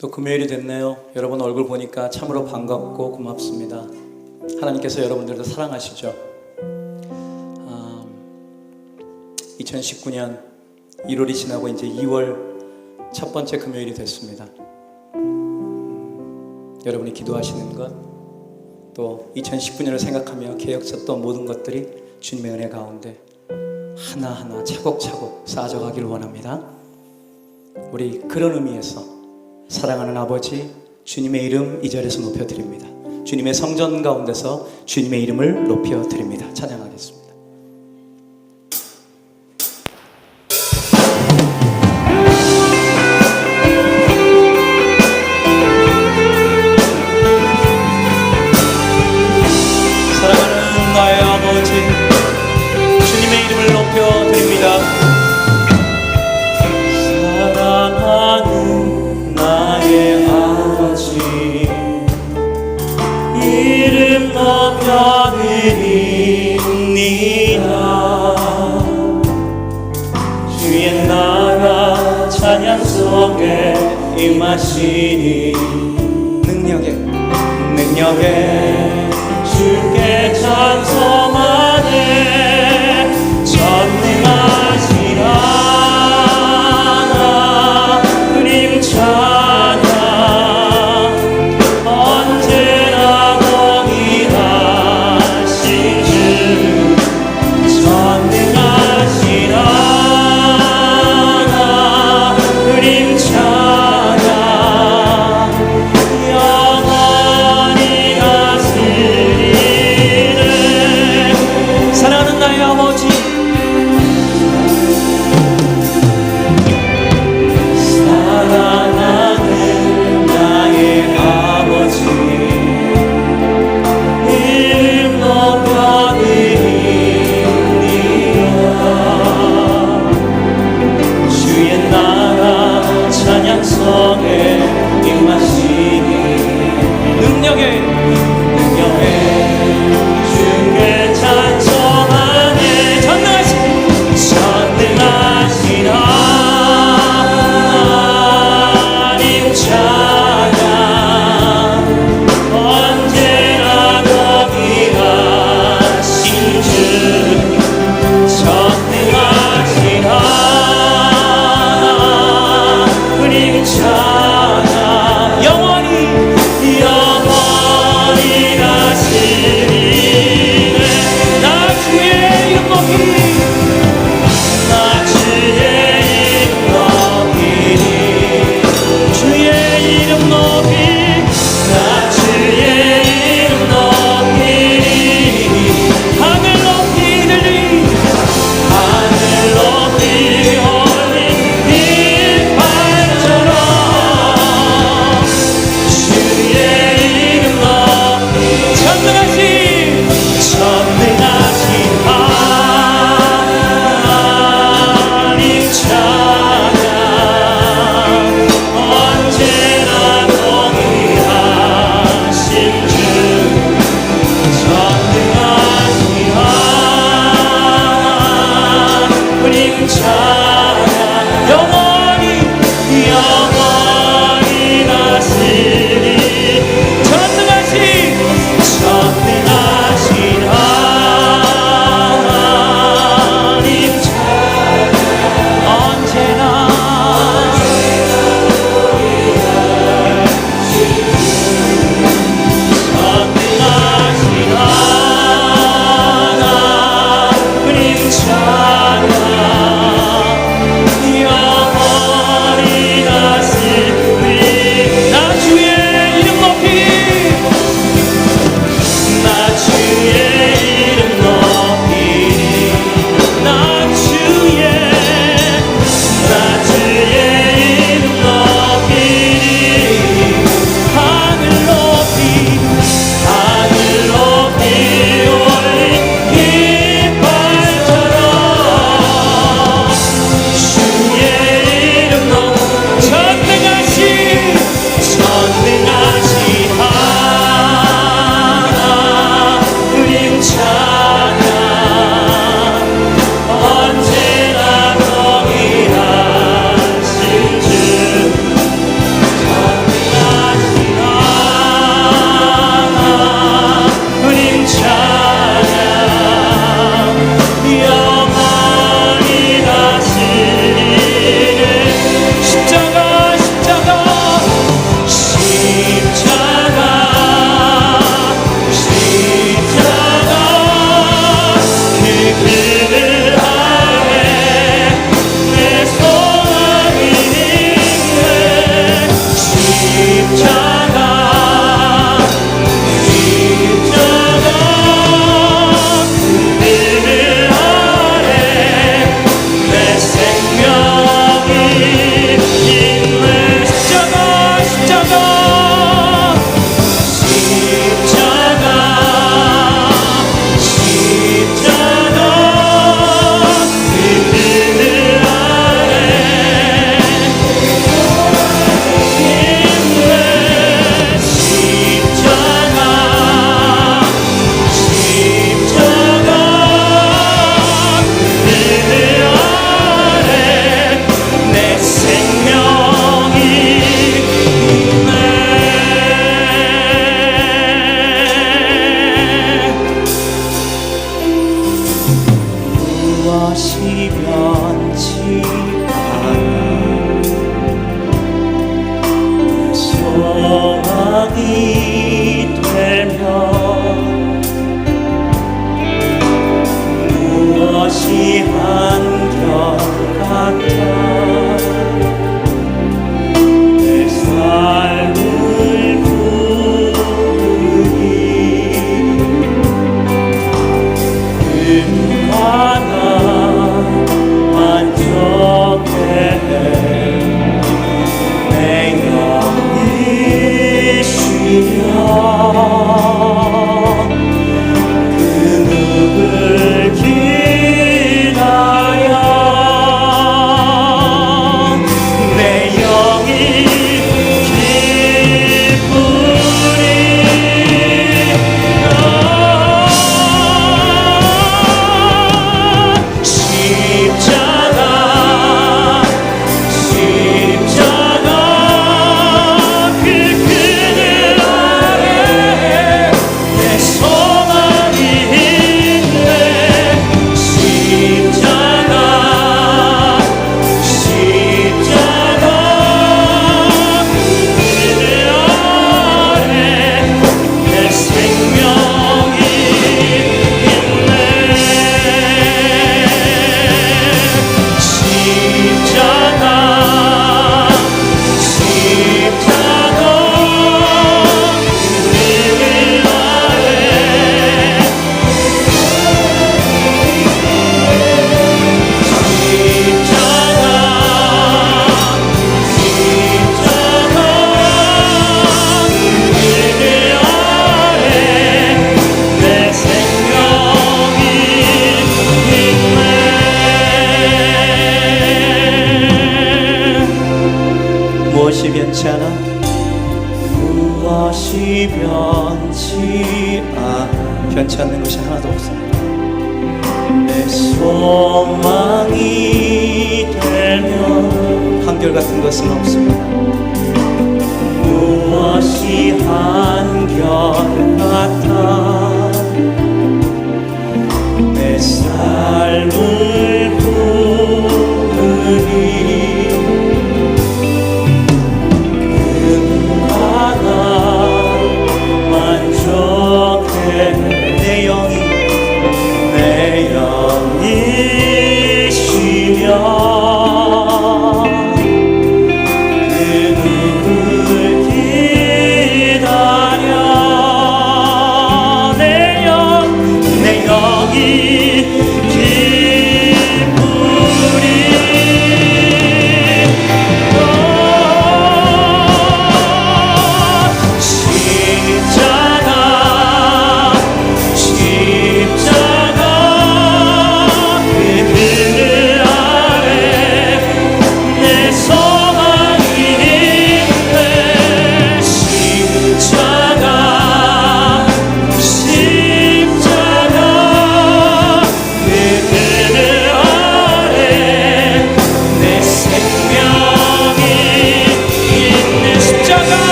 또 금요일이 됐네요. 여러분 얼굴 보니까 참으로 반갑고 고맙습니다. 하나님께서 여러분들도 사랑하시죠. 2019년 1월이 지나고 이제 2월 첫 번째 금요일이 됐습니다. 여러분이 기도하시는 것, 또 2019년을 생각하며 계획했던 모든 것들이 주님의 은혜 가운데 하나하나 차곡차곡 쌓아져가기를 원합니다. 우리 그런 의미에서 사랑하는 아버지, 주님의 이름 이 자리에서 높여드립니다. 주님의 성전 가운데서 주님의 이름을 높여드립니다. 찬양하겠습니다. 사랑하는 나의 아버지, 주님의 이름을 높여드립니다. 사랑하는 나의 아버지, 이름 높여드립니다. 주의 나라 찬양 속에 임하시니 능력에 주께 찬송하네. 전능하시라 주님 찬양, 언제나 동일하신 주 전능하시라 주님 찬양, 영원히 다스리네. 무엇이 변치 않아? 무엇이 변치 않아. 변치 않는 것이 하나도 없습니다. 내 소망이 되면 한결같은 것은 없습니다. 무엇이 한결같아. 내 삶을 부르니 그가 만족해. 내 영이 쉬며 그 누굴 기다려. 내 영이 기쁘리.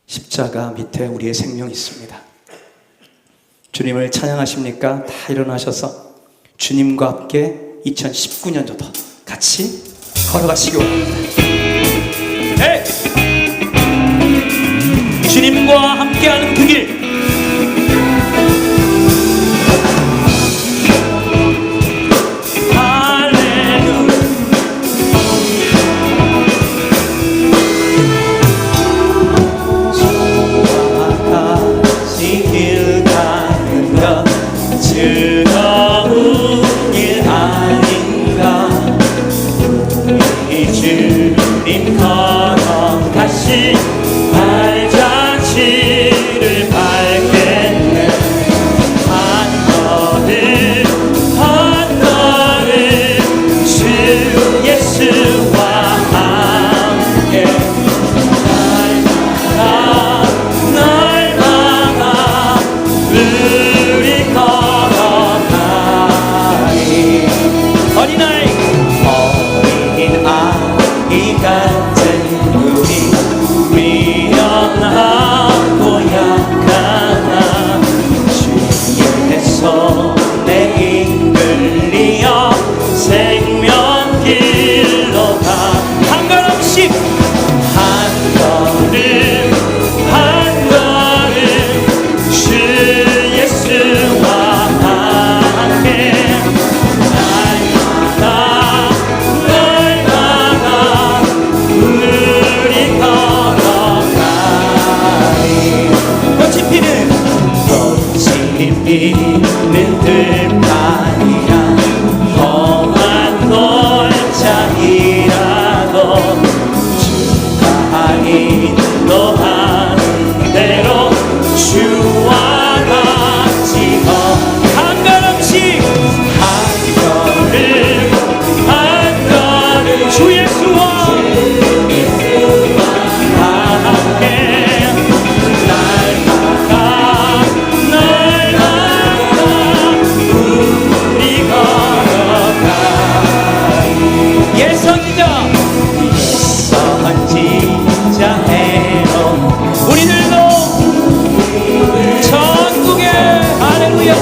십자가 밑에 우리의 생명이 있습니다. 주님을 찬양하십니까? 다 일어나셔서 주님과 함께 2019년도도 같이 걸어가시기 원합니다. 네! 주님과 함께하는 그 길, 즐거운 일 아닌가. 이 주님 걸어가신 발자취를 밟겠네. 한 걸음 한 걸음 주 예수와 함께 날마다 우리 어린아이 같은 우리 미련하고 약하나 주의 손에 이끌리어 생명길로 가. 한 걸음씩 한 걸음 한 걸음 주 예수와 함께 피는 들판이라 험한 골짜기라도 주가 인도하는 대로 주와 같이 한 걸음씩 한 걸음 한 걸음 주 예수와 함께 우리들도 천국에 할렐루야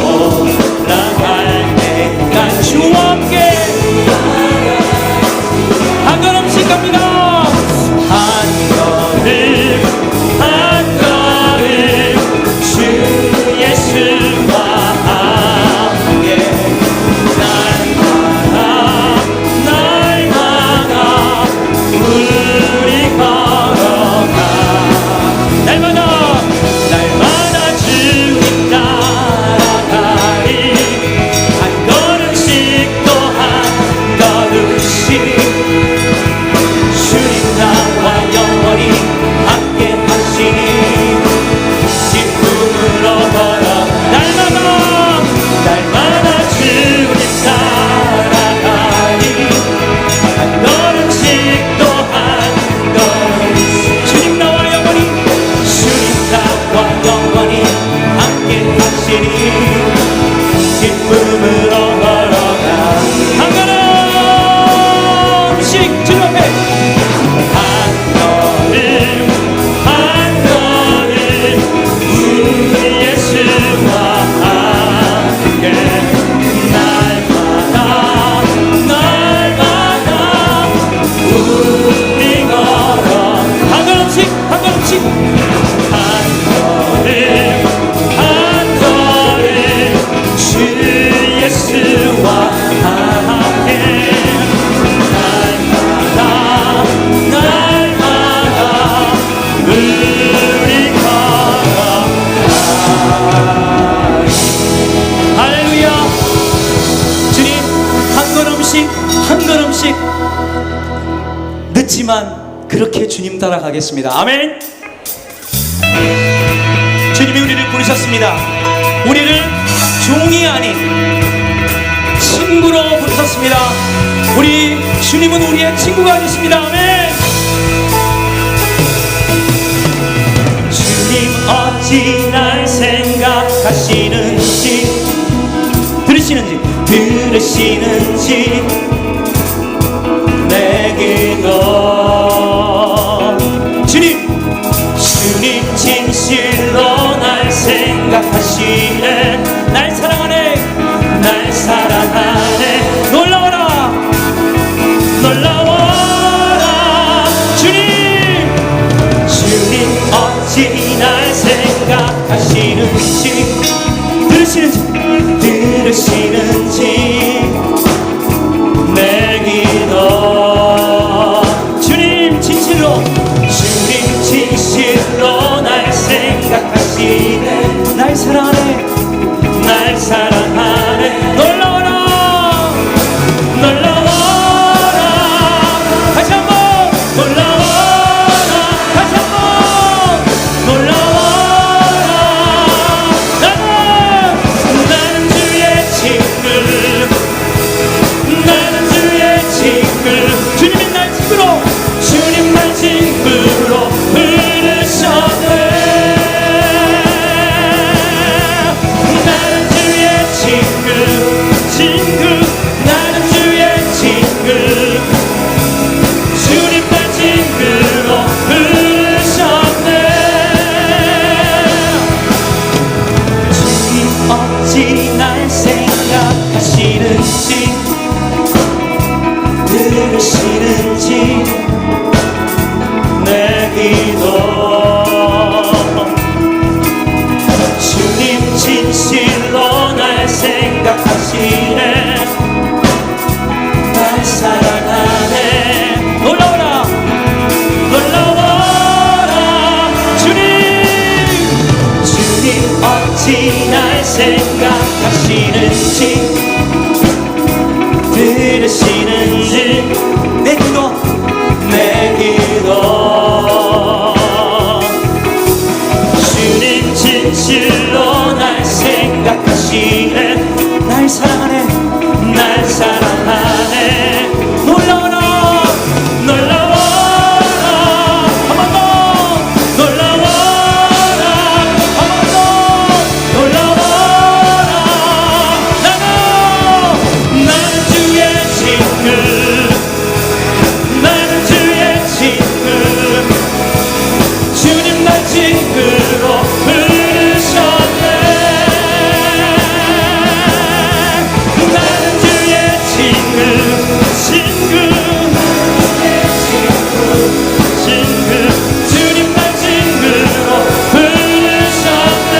올라갈 때까지 주와 함께 한 걸음씩 갑니다. 한 걸음 한 걸음 할렐루야. 주님, 한 걸음씩 늦지만 그렇게 주님 따라가겠습니다. 아멘. 주님이 우리를 부르셨습니다. 우리를 종이 아닌 친구로 부르셨습니다. 우리 주님은 우리의 친구가 되십니다. 아멘. 주님 어찌 날 생각하시는지 들으시는지 내 기도 주님 진실로 날 생각하시네. 날 사랑하네. 놀라워라 주님 어찌 날 생각하시는지 들으시는지 내 기도 주님 진실로 날 생각하시네. 날 사랑하네. 놀라워라 다시 한번 놀라워라 다시 한번 놀라워라. 나는 주의 친구 주님 날 친구로 부르셨네. 나는 주의 친구 나는 주의 친구 주님 날 친구로 부르셨네. 주님 어찌 날 생각하시는지 들으시는지 내 기도 주님 진실로 날 생각하시네. 날 사랑하네. 놀라워라 주님 어찌 날 생각하시는지 들으시는지 내 기도 주님 진실로 날 생각하시네. 날 사랑하네. 놀라워라 한 번 더 놀라워라 한 번 더 놀라워라. 나는 주의 친구 주님 날 친구로 부르셨네. 나는 주의 친구 주님 날 친구로 부르셨네.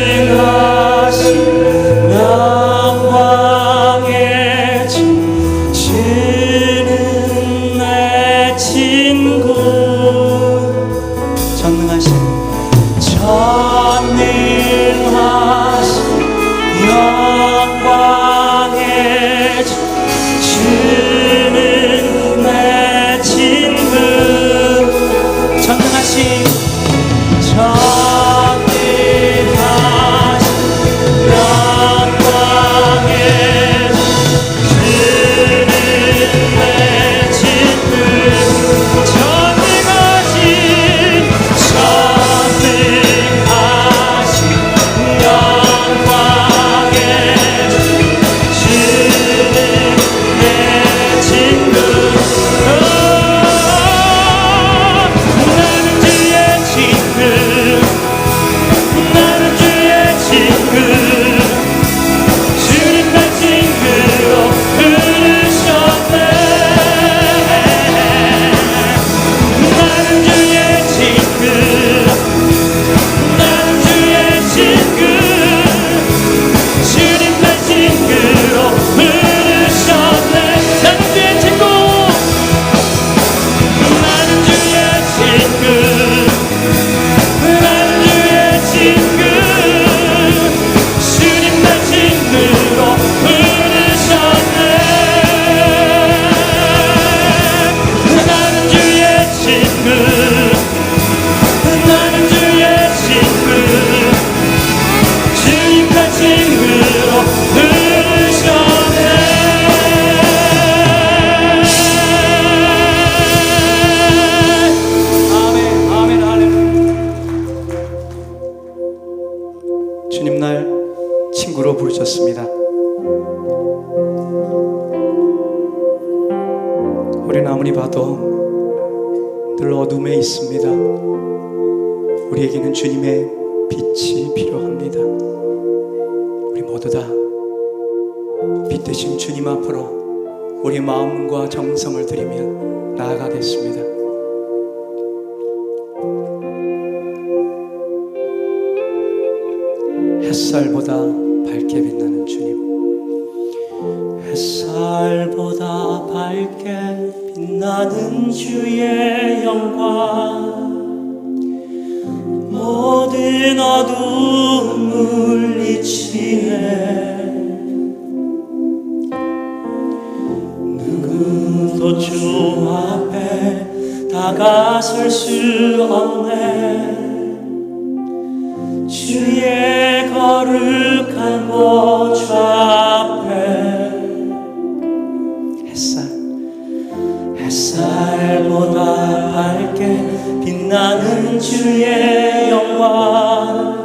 전능하신 영광의 주는 내 늘 어둠에 있습니다. 우리에게는 주님의 빛이 필요합니다. 우리 모두 다 빛 되신 주님 앞으로 우리 마음과 정성을 드리며 나아가겠습니다. 햇살보다 밝게 빛나는 주님, 햇살보다 밝게 빛나는 주의 영광, 모든 어두움 물리치네. 누구도 주 앞에 다가설 수 없네. 주의 거룩한 보좌 앞에 햇살보다 밝게 빛나는 주의 영광,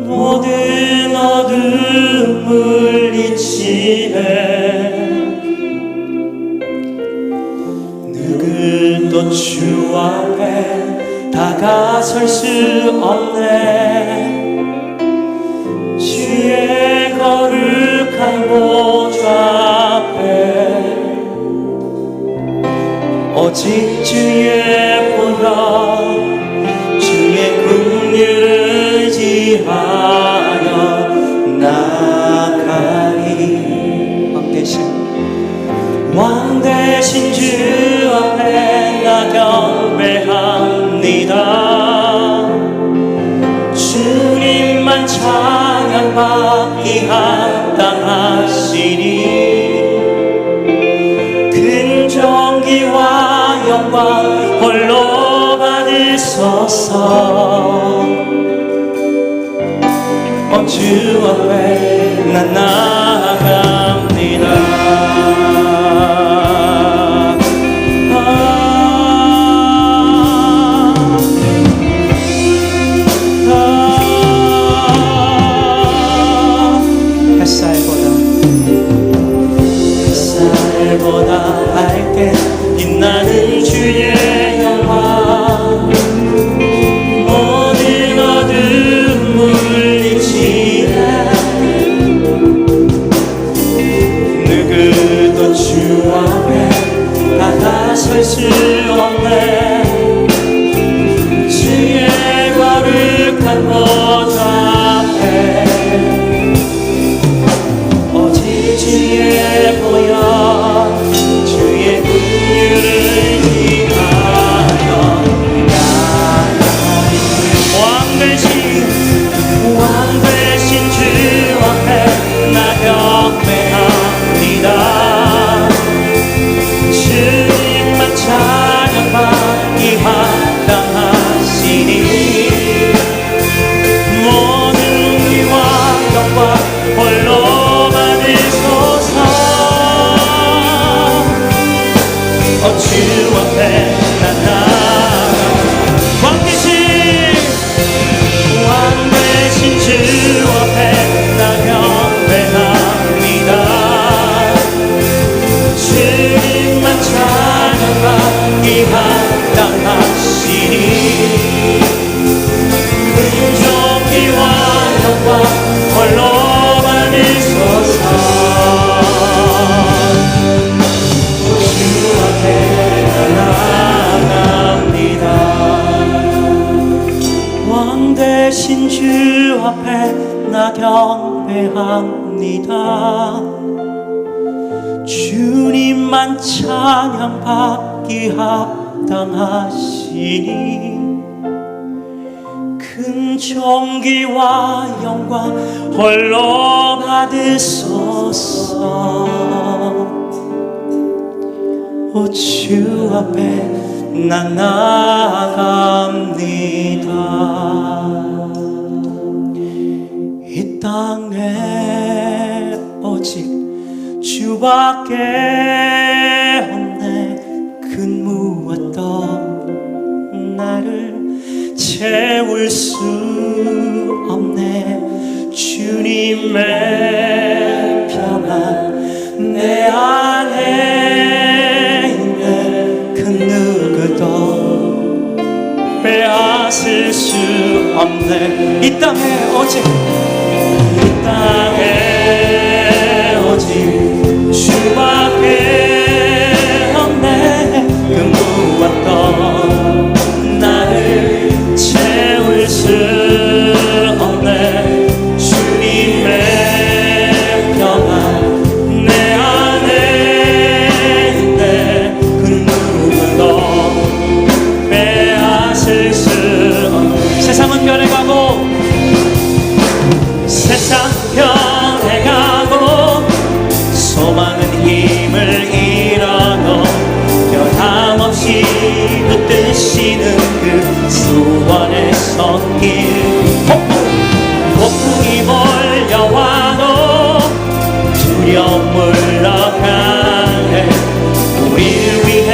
모든 어둠 물리치네. 누구도 주 앞에 다가설 수 없네. 주의 거룩한 보좌 앞에 오직 주의 보혈, 주의 긍휼을 의지하여 나아가리. 왕 대신 주 앞에 나 경배합니다. 주님만 찬양받기 합당하시니 큰 존귀와 영광 홀로 받으소서. 주 앞에 난 나아갑니다. 햇살보다 밝게 빛나는 주의 영광, 모든 어둠 물리치네. 누구도 주 앞에 다가설 수 없네. 주의 거룩한 보좌 앞에 오직 주의 보혈, 주의 긍휼을 의지하여 나아가리. 왕 대신 주 앞에 나 경배합니다. 주님만 찬양받기 합당하시니 모든 위와 영광 홀로 받으소서. 주 앞에 난 나아가. 왕 대신 주 앞에 나 경배합니다. 주님만 찬양받기 합당하시니 큰 존귀와 영광 홀로 받으소서. 주 앞에 나아갑니다. 왕 대신 주 앞에 나 경배합니다. 주님만 찬양받기 합당하시니 큰 존귀와 영광 홀로 받으소서. 주 앞에 난 나아갑니다. 이 땅에 오직 주밖에 없네. 그 무엇도 나를 채울 수 없네. 주님의 평안 내 안에 있네. 그 누구도 빼앗을 수 없네. 이 땅에 오직 주밖에 없네. 그 무엇도 나를 채울 수 없네. 주님의 평안 내 안에 있네. 그 누구도 빼앗을 수 없네. 세상은 변해가고 소망은 힘을 잃어도 변함없이 붙드시는 그 수원의 손길. 폭풍이 몰려와도 두려움 물러가네. 우리를 위해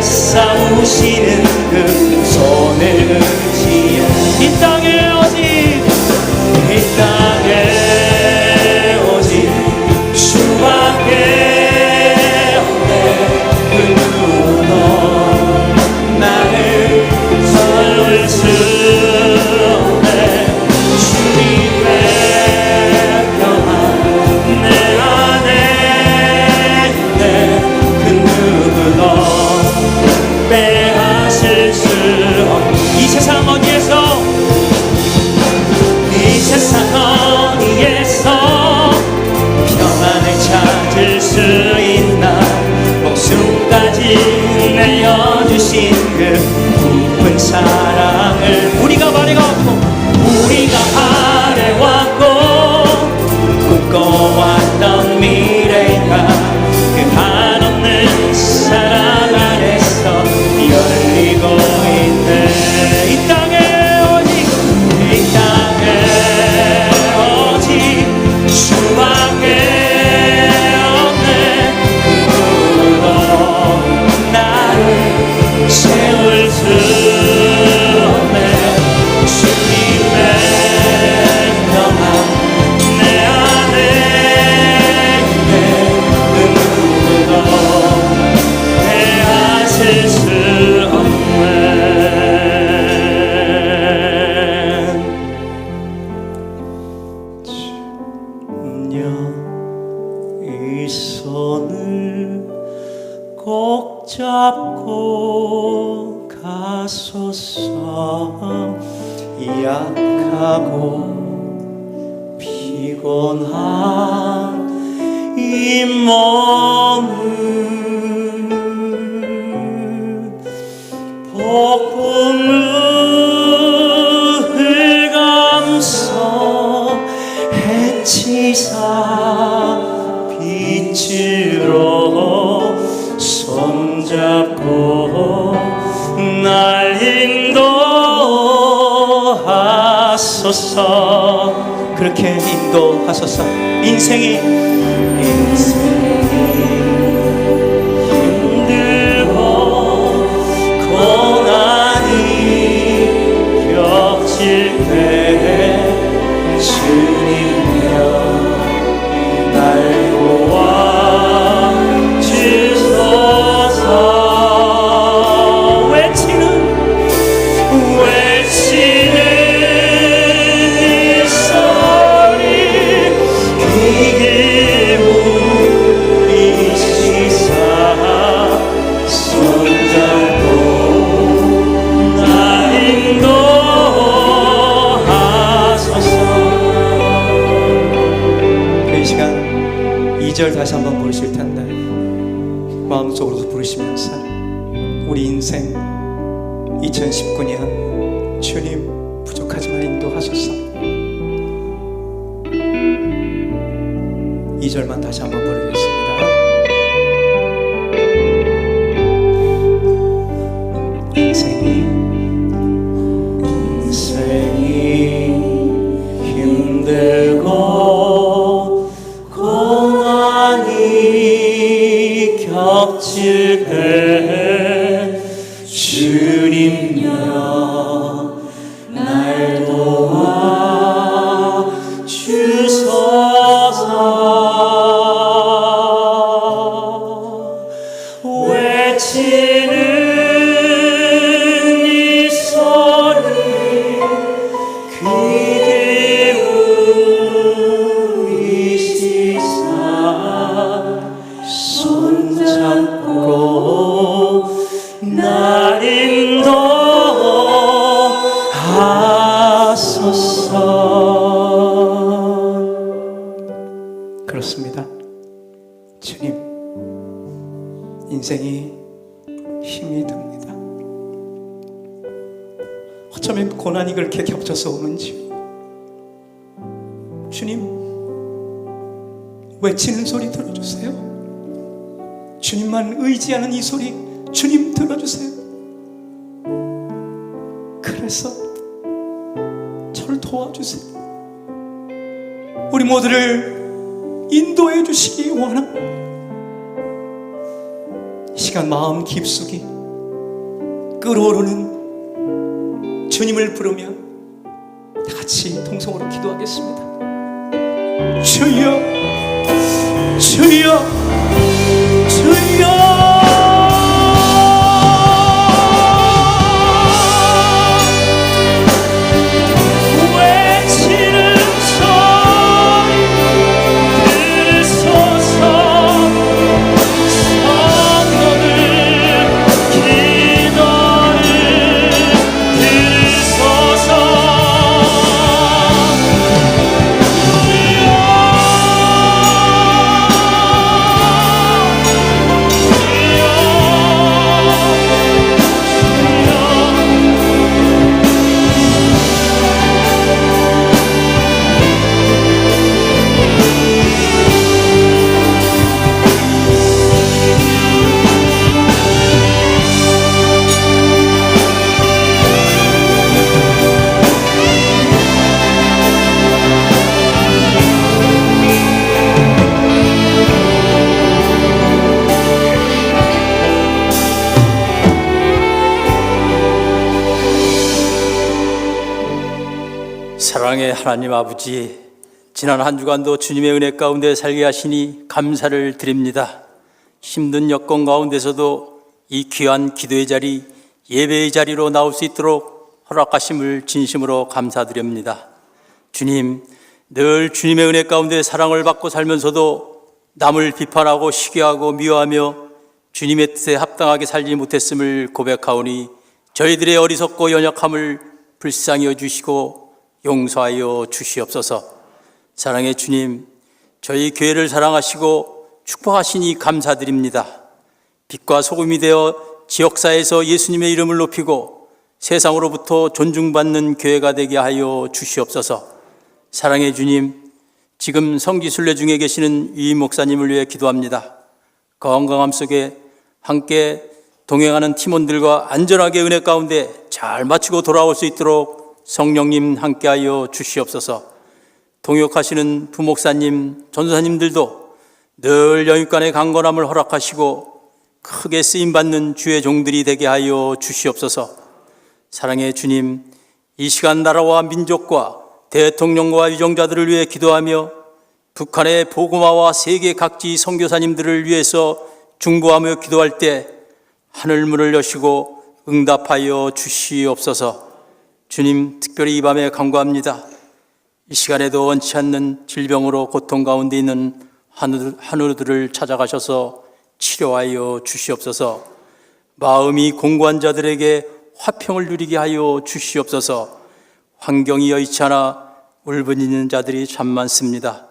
싸우시는 그 손을 의지해. 이 땅에 오직 주밖에 없네. 그 누구도 나를 채울 수 없네. 주님의 평안 내 안에 있네. 그 누구도 빼앗을 수 없네. 이 세상 어디에서 평안을 찾을 수 있나. 목숨까지 내어주신 그 깊은 사랑을 우리가 바래왔고 꿈꿔왔던 미래가 그 한없는 사랑 안에서 열리고 있네. 이 땅에 주밖에 없네. 그 누구도 나를 채울 수 없네. 주님의 평안 내 안에 있네. 그 누구도 빼앗을 수 없네. 이 손을 꼭 잡고 가소서. 약하고 피곤한 이 몸을 폭풍을 감싸 해치사 빛으로 손잡고 날 인도하소서. 그렇게 인도하소서. 인생이 힘들고 고난이 겹칠 때 주님여 날 도와주소서. 외치는 이 소리 귀에 울리시사 손잡고 날 인도하소서. 이 시간 2절 다시 한번 부르실 텐데 마음속으로도 부르시면서 우리 인생 2019년 주님 부족하지만 인도하소서. 2절만 다시 한번 부르겠습니다. 인생이 힘들고 고난이 겹칠 때 주님여 날 도와주소서. 외치는 힘이 듭니다. 어쩌면 고난이 그렇게 겹쳐서 오는지 주님 외치는 소리 들어주세요. 주님만 의지하는 이 소리 주님 들어주세요. 그래서 저를 도와주세요. 우리 모두를 인도해 주시기 원합니다. 이 시간 마음 깊숙이 끓어오르는 주님을 부르며 다 같이 통성으로 기도하겠습니다. 주여 주여 주여 사랑의 하나님 아버지, 지난 한 주간도 주님의 은혜 가운데 살게 하시니 감사를 드립니다. 힘든 여건 가운데서도 이 귀한 기도의 자리, 예배의 자리로 나올 수 있도록 허락하심을 진심으로 감사드립니다. 주님, 늘 주님의 은혜 가운데 사랑을 받고 살면서도 남을 비판하고 시기하고 미워하며 주님의 뜻에 합당하게 살지 못했음을 고백하오니 저희들의 어리석고 연약함을 불쌍히 여주시고 용서하여 주시옵소서. 사랑의 주님, 저희 교회를 사랑하시고 축복하시니 감사드립니다. 빛과 소금이 되어 지역사회에서 예수님의 이름을 높이고 세상으로부터 존중받는 교회가 되게 하여 주시옵소서. 사랑의 주님, 지금 성지순례 중에 계시는 유임 목사님을 위해 기도합니다. 건강함 속에 함께 동행하는 팀원들과 안전하게 은혜 가운데 잘 마치고 돌아올 수 있도록 성령님 함께하여 주시옵소서. 동역하시는 부목사님, 전도사님들도 늘 영육간의 강건함을 허락하시고 크게 쓰임받는 주의 종들이 되게 하여 주시옵소서. 사랑의 주님, 이 시간 나라와 민족과 대통령과 유정자들을 위해 기도하며 북한의 보고마와 세계 각지 선교사님들을 위해서 중보하며 기도할 때 하늘문을 여시고 응답하여 주시옵소서. 주님, 특별히 이 밤에 간구합니다. 이 시간에도 원치 않는 질병으로 고통 가운데 있는 한우들을 찾아가셔서 치료하여 주시옵소서. 마음이 공고한 자들에게 화평을 누리게 하여 주시옵소서. 환경이 여의치 않아 울부짖는 자들이 참 많습니다.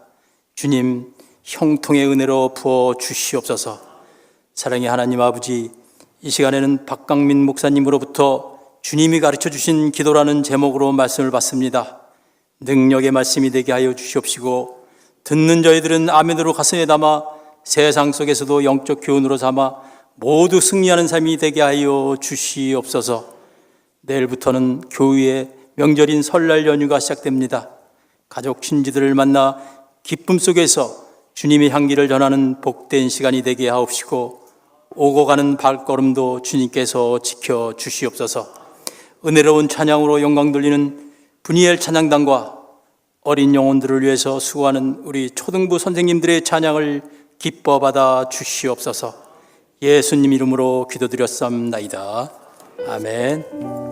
주님, 형통의 은혜로 부어 주시옵소서. 사랑의 하나님 아버지, 이 시간에는 박강민 목사님으로부터 주님이 가르쳐 주신 기도라는 제목으로 말씀을 받습니다. 능력의 말씀이 되게 하여 주시옵시고 듣는 저희들은 아멘으로 가슴에 담아 세상 속에서도 영적 교훈으로 삼아 모두 승리하는 삶이 되게 하여 주시옵소서. 내일부터는 교회의 명절인 설날 연휴가 시작됩니다. 가족 친지들을 만나 기쁨 속에서 주님의 향기를 전하는 복된 시간이 되게 하옵시고 오고 가는 발걸음도 주님께서 지켜 주시옵소서. 은혜로운 찬양으로 영광 돌리는 분이엘 찬양단과 어린 영혼들을 위해서 수고하는 우리 초등부 선생님들의 찬양을 기뻐 받아 주시옵소서. 예수님 이름으로 기도드렸사옵나이다. 아멘.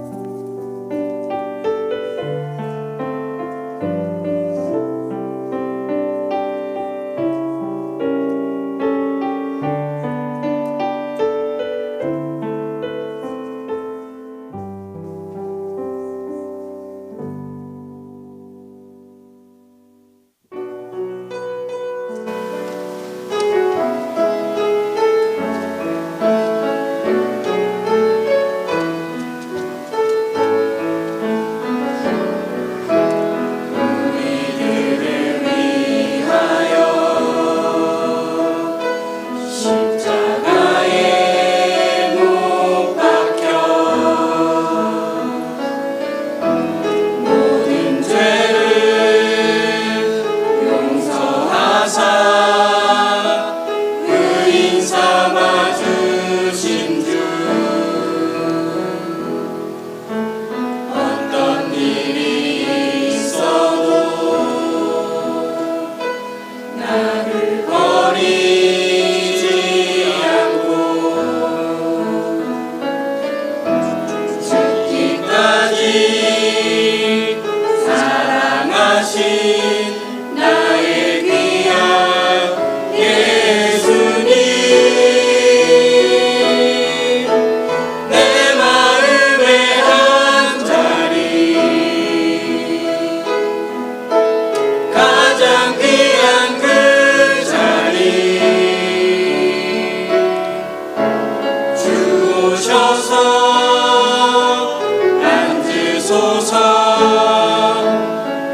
주셔서 앉으소서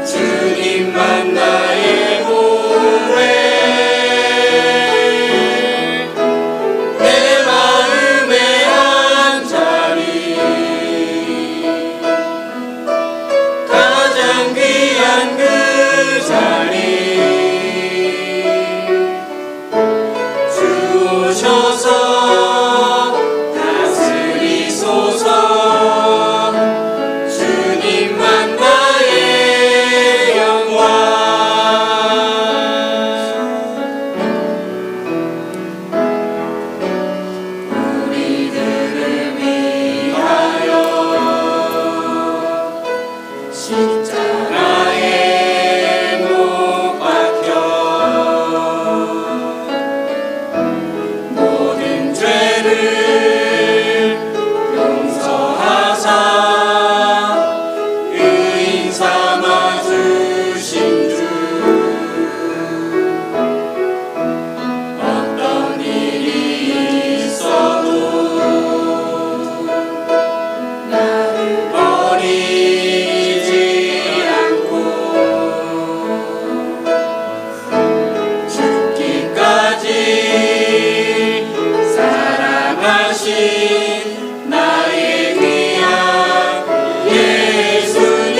주님만 나의 보배 내 마음의 한 자리 가장 귀한 그 자리 주셔서 다스리소서 주님만 나의 영광 우리들을 위하여 십자가에 못 박혀 모든 죄를 용서하사 의인 삼아 주신 주 어떤 일이 있어도 나를 버리지 않고 죽기까지 사랑하신 나의 귀한 예수님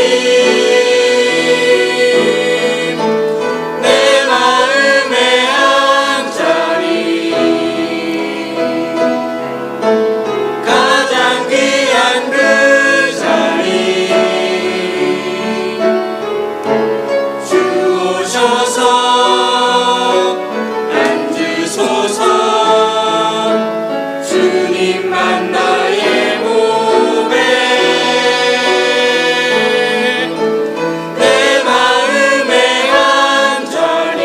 내 마음의 한 자리 가장 귀한 그 자리 주오셔서 앉으소서 주님만 나의 보배 내 마음의 한 자리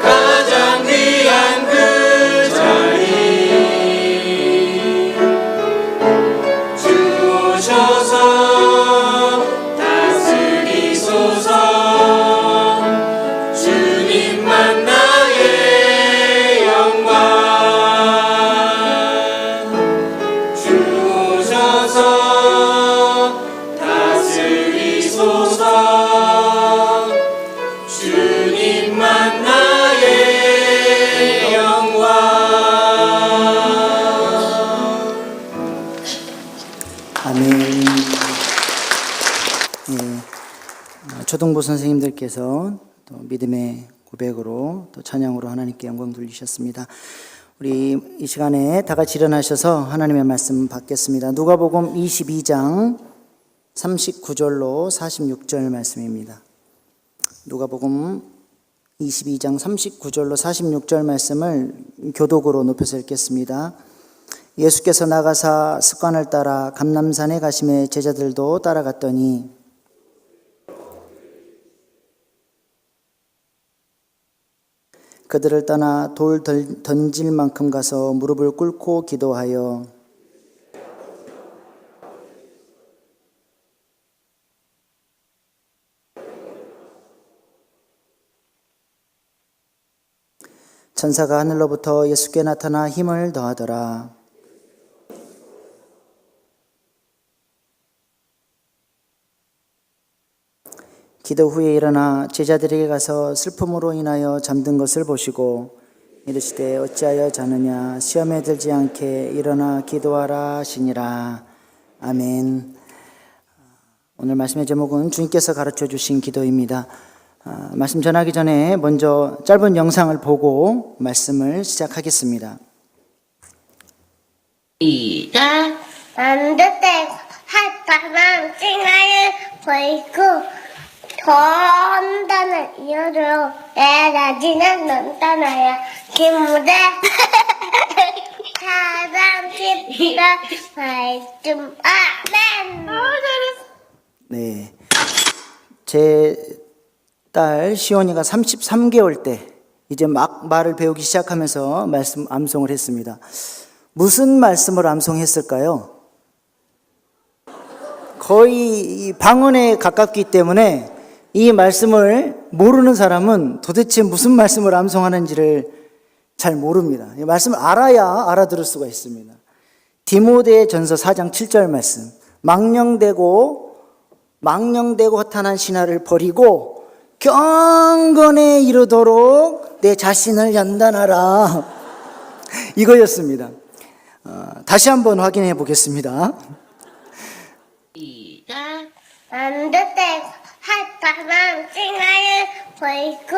가장 귀한 그 자리 주오셔서 다스리소서 주님만 나의 영광 주오셔서 다스리소서 주님만 나의 영광 아멘. 예, 초등부 선생님들께서 또 믿음의 고백으로 또 찬양으로 하나님께 영광 돌리셨습니다. 우리 이 시간에 다 같이 일어나셔서 하나님의 말씀 받겠습니다. 누가복음 22장 39절로 46절 말씀입니다. 누가복음 22장 39절로 46절 말씀을 교독으로 높여서 읽겠습니다. 예수께서 나가사 습관을 따라 감람산에 가심에 제자들도 따라갔더니 그들을 떠나 돌 던질 만큼 가서 무릎을 꿇고 기도하여 천사가 하늘로부터 예수께 나타나 힘을 더하더라. 기도 후에 일어나 제자들에게 가서 슬픔으로 인하여 잠든 것을 보시고 이르시되 어찌하여 자느냐 시험에 들지 않게 일어나 기도하라 하시니라. 아멘. 오늘 말씀의 제목은 주님께서 가르쳐 주신 기도입니다. 말씀 전하기 전에 먼저 짧은 영상을 보고 말씀을 시작하겠습니다. 시작. 반듯해 하다만 찡하여 보이고 전단을 이어줘 내 나지는 넌 떠나야 기무대 사람 집다 말좀 아멘. 잘했어. 네, 제 딸 시온이가 33개월 때 이제 막 말을 배우기 시작하면서 말씀 암송을 했습니다. 무슨 말씀을 암송했을까요? 거의 방언에 가깝기 때문에 이 말씀을 모르는 사람은 도대체 무슨 말씀을 암송하는지를 잘 모릅니다. 이 말씀을 알아야 알아들을 수가 있습니다. 디모데전서 4장 7절 말씀. 망령되고 허탄한 신화를 버리고 경건에 이르도록 내 자신을 연단하라. 이거였습니다. 다시 한번 확인해 보겠습니다. 안되고 하다만 찡하를 보이고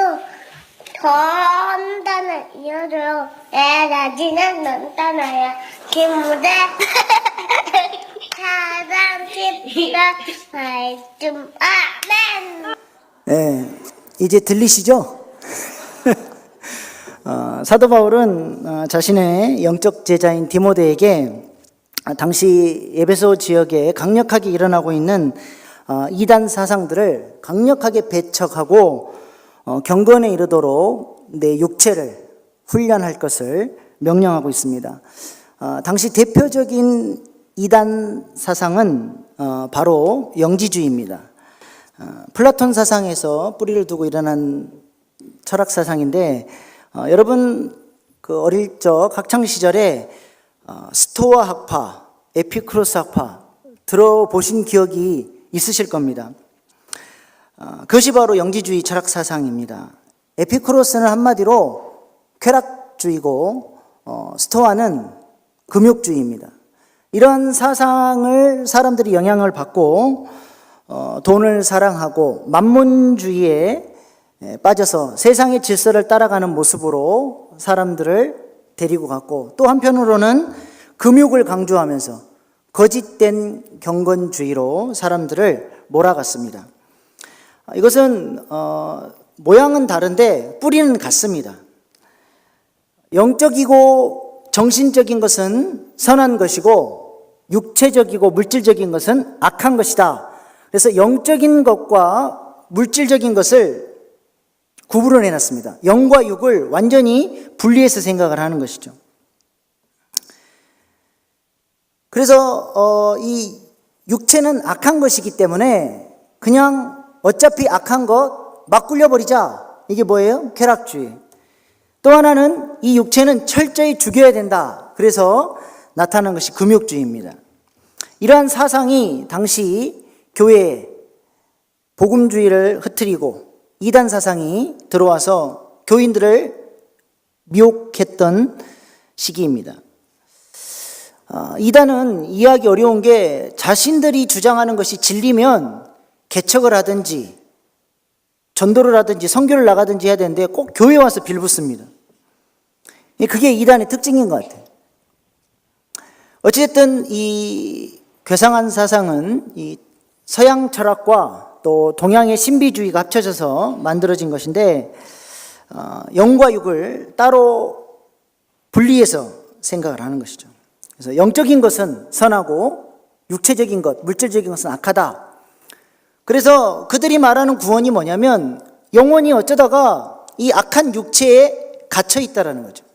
던단을 이어도록 에라지는 넌 떠나야 기무대 사랑 깊다 말좀 아멘. 네, 이제 들리시죠? 사도 바울은 자신의 영적 제자인 디모데에게 당시 에베소 지역에 강력하게 일어나고 있는 이단 사상들을 강력하게 배척하고 경건에 이르도록 내 육체를 훈련할 것을 명령하고 있습니다. 당시 대표적인 이단 사상은 바로 영지주의입니다. 플라톤 사상에서 뿌리를 두고 일어난 철학 사상인데 여러분 그 어릴 적 학창 시절에 스토아 학파, 에피쿠로스 학파 들어보신 기억이 있으실 겁니다. 그것이 바로 영지주의 철학 사상입니다. 에피쿠로스는 한마디로 쾌락주의고 스토아는 금욕주의입니다. 이런 사상을 사람들이 영향을 받고 돈을 사랑하고 만몬주의에 빠져서 세상의 질서를 따라가는 모습으로 사람들을 데리고 갔고, 또 한편으로는 금욕을 강조하면서 거짓된 경건주의로 사람들을 몰아갔습니다. 이것은 모양은 다른데 뿌리는 같습니다. 영적이고 정신적인 것은 선한 것이고 육체적이고 물질적인 것은 악한 것이다. 그래서 영적인 것과 물질적인 것을 구분을 해놨습니다. 영과 육을 완전히 분리해서 생각을 하는 것이죠. 그래서 이 육체는 악한 것이기 때문에 그냥 어차피 악한 것 막 굴려버리자. 이게 뭐예요? 쾌락주의. 또 하나는 이 육체는 철저히 죽여야 된다. 그래서 나타난 것이 금욕주의입니다. 이러한 사상이 당시 교회에 복음주의를 흐트리고 이단 사상이 들어와서 교인들을 미혹했던 시기입니다. 이단은 이해하기 어려운 게 자신들이 주장하는 것이 진리면 개척을 하든지 전도를 하든지 선교를 나가든지 해야 되는데 꼭 교회에 와서 빌붙습니다. 그게 이단의 특징인 것 같아요. 어쨌든 이 괴상한 사상은 이 서양 철학과 또 동양의 신비주의가 합쳐져서 만들어진 것인데 영과 육을 따로 분리해서 생각을 하는 것이죠. 그래서 영적인 것은 선하고 육체적인 것, 물질적인 것은 악하다. 그래서 그들이 말하는 구원이 뭐냐면 영혼이 어쩌다가 이 악한 육체에 갇혀 있다라는 거죠.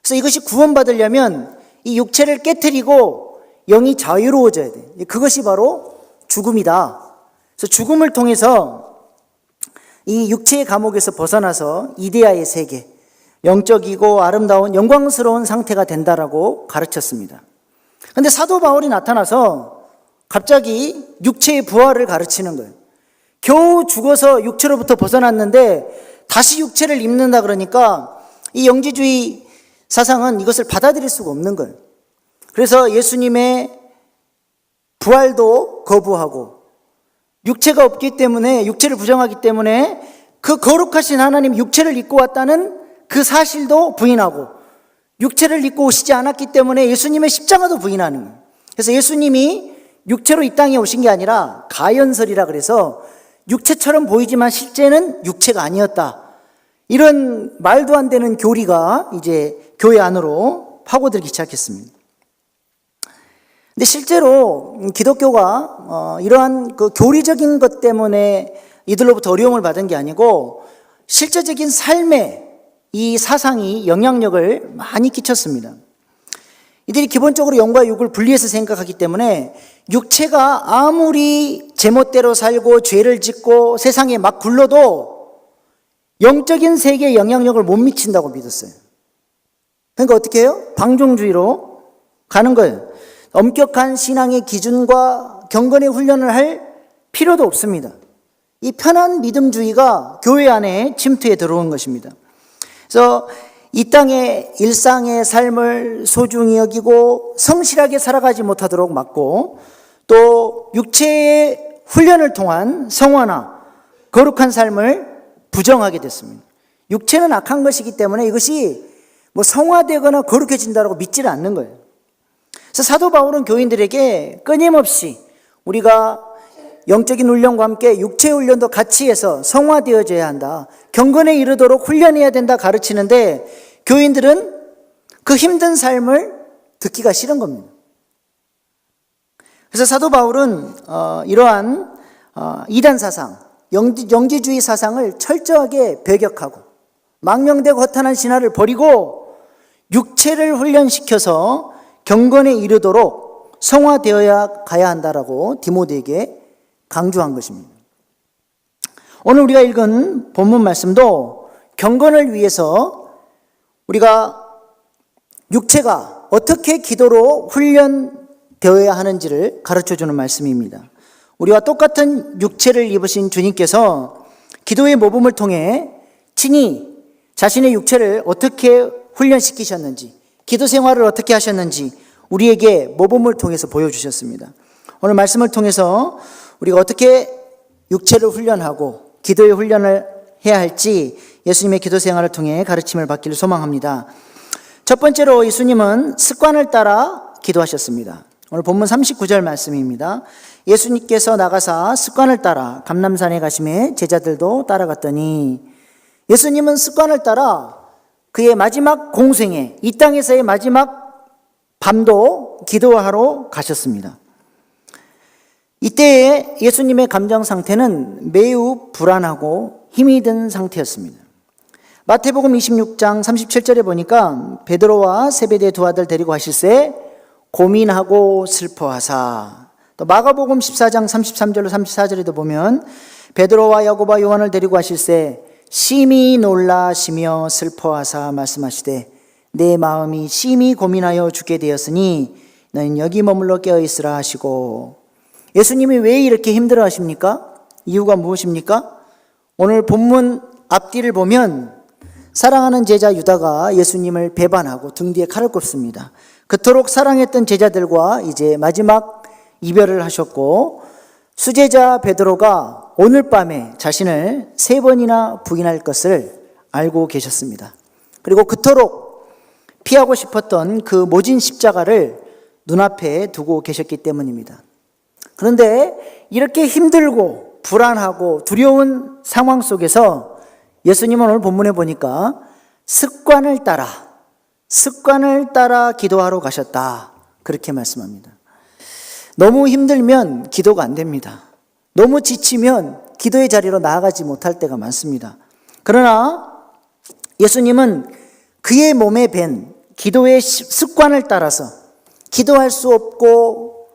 그래서 이것이 구원받으려면 이 육체를 깨트리고 영이 자유로워져야 돼. 그것이 바로 죽음이다. 그래서 죽음을 통해서 이 육체의 감옥에서 벗어나서 이데아의 세계, 영적이고 아름다운 영광스러운 상태가 된다라고 가르쳤습니다. 그런데 사도 바울이 나타나서 갑자기 육체의 부활을 가르치는 거예요. 겨우 죽어서 육체로부터 벗어났는데 다시 육체를 입는다 그러니까 이 영지주의 사상은 이것을 받아들일 수가 없는 거예요. 그래서 예수님의 부활도 거부하고 육체가 없기 때문에, 육체를 부정하기 때문에 그 거룩하신 하나님 육체를 입고 왔다는 그 사실도 부인하고 육체를 입고 오시지 않았기 때문에 예수님의 십자가도 부인하는 거예요. 그래서 예수님이 육체로 이 땅에 오신 게 아니라 가연설이라 그래서 육체처럼 보이지만 실제는 육체가 아니었다. 이런 말도 안 되는 교리가 이제 교회 안으로 파고들기 시작했습니다. 근데 실제로 기독교가 이러한 그 교리적인 것 때문에 이들로부터 어려움을 받은 게 아니고 실제적인 삶에 이 사상이 영향력을 많이 끼쳤습니다. 이들이 기본적으로 영과 육을 분리해서 생각하기 때문에 육체가 아무리 제멋대로 살고 죄를 짓고 세상에 막 굴러도 영적인 세계에 영향력을 못 미친다고 믿었어요. 그러니까 어떻게 해요? 방종주의로 가는 거예요. 엄격한 신앙의 기준과 경건의 훈련을 할 필요도 없습니다. 이 편한 믿음주의가 교회 안에 침투해 들어온 것입니다. 그래서 이 땅의 일상의 삶을 소중히 여기고 성실하게 살아가지 못하도록 막고, 또 육체의 훈련을 통한 성화나 거룩한 삶을 부정하게 됐습니다. 육체는 악한 것이기 때문에 이것이 뭐 성화되거나 거룩해진다고 믿지를 않는 거예요. 그래서 사도 바울은 교인들에게 끊임없이 우리가 영적인 훈련과 함께 육체 훈련도 같이 해서 성화되어져야 한다, 경건에 이르도록 훈련해야 된다 가르치는데, 교인들은 그 힘든 삶을 듣기가 싫은 겁니다. 그래서 사도 바울은 이러한 이단 사상, 영지주의 사상을 철저하게 배격하고 망령되고 허탄한 신화를 버리고 육체를 훈련시켜서 경건에 이르도록 성화되어야 가야 한다라고 디모데에게 강조한 것입니다. 오늘 우리가 읽은 본문 말씀도 경건을 위해서 우리가 육체가 어떻게 기도로 훈련되어야 하는지를 가르쳐주는 말씀입니다. 우리와 똑같은 육체를 입으신 주님께서 기도의 모범을 통해 친히 자신의 육체를 어떻게 훈련시키셨는지, 기도 생활을 어떻게 하셨는지 우리에게 모범을 통해서 보여주셨습니다. 오늘 말씀을 통해서 우리가 어떻게 육체를 훈련하고 기도의 훈련을 해야 할지 예수님의 기도 생활을 통해 가르침을 받기를 소망합니다. 첫 번째로 예수님은 습관을 따라 기도하셨습니다. 오늘 본문 39절 말씀입니다. 예수님께서 나가사 습관을 따라 감람산에 가심에 제자들도 따라갔더니, 예수님은 습관을 따라 그의 마지막 공생에, 이 땅에서의 마지막 밤도 기도하러 가셨습니다. 이때의 예수님의 감정 상태는 매우 불안하고 힘이 든 상태였습니다. 마태복음 26장 37절에 보니까 베드로와 세베대의 두 아들 데리고 가실새 고민하고 슬퍼하사, 또 마가복음 14장 33절로 34절에도 보면 베드로와 야고보와 요한을 데리고 가실새 심히 놀라시며 슬퍼하사 말씀하시되 내 마음이 심히 고민하여 죽게 되었으니 너는 여기 머물러 깨어있으라 하시고, 예수님이 왜 이렇게 힘들어 하십니까? 이유가 무엇입니까? 오늘 본문 앞뒤를 보면 사랑하는 제자 유다가 예수님을 배반하고 등 뒤에 칼을 꼽습니다. 그토록 사랑했던 제자들과 이제 마지막 이별을 하셨고, 수제자 베드로가 오늘 밤에 자신을 3번이나 부인할 것을 알고 계셨습니다. 그리고 그토록 피하고 싶었던 그 모진 십자가를 눈앞에 두고 계셨기 때문입니다. 그런데 이렇게 힘들고 불안하고 두려운 상황 속에서 예수님은 오늘 본문에 보니까 습관을 따라 기도하러 가셨다, 그렇게 말씀합니다. 너무 힘들면 기도가 안 됩니다. 너무 지치면 기도의 자리로 나아가지 못할 때가 많습니다. 그러나 예수님은 그의 몸에 밴 기도의 습관을 따라서 기도할 수 없고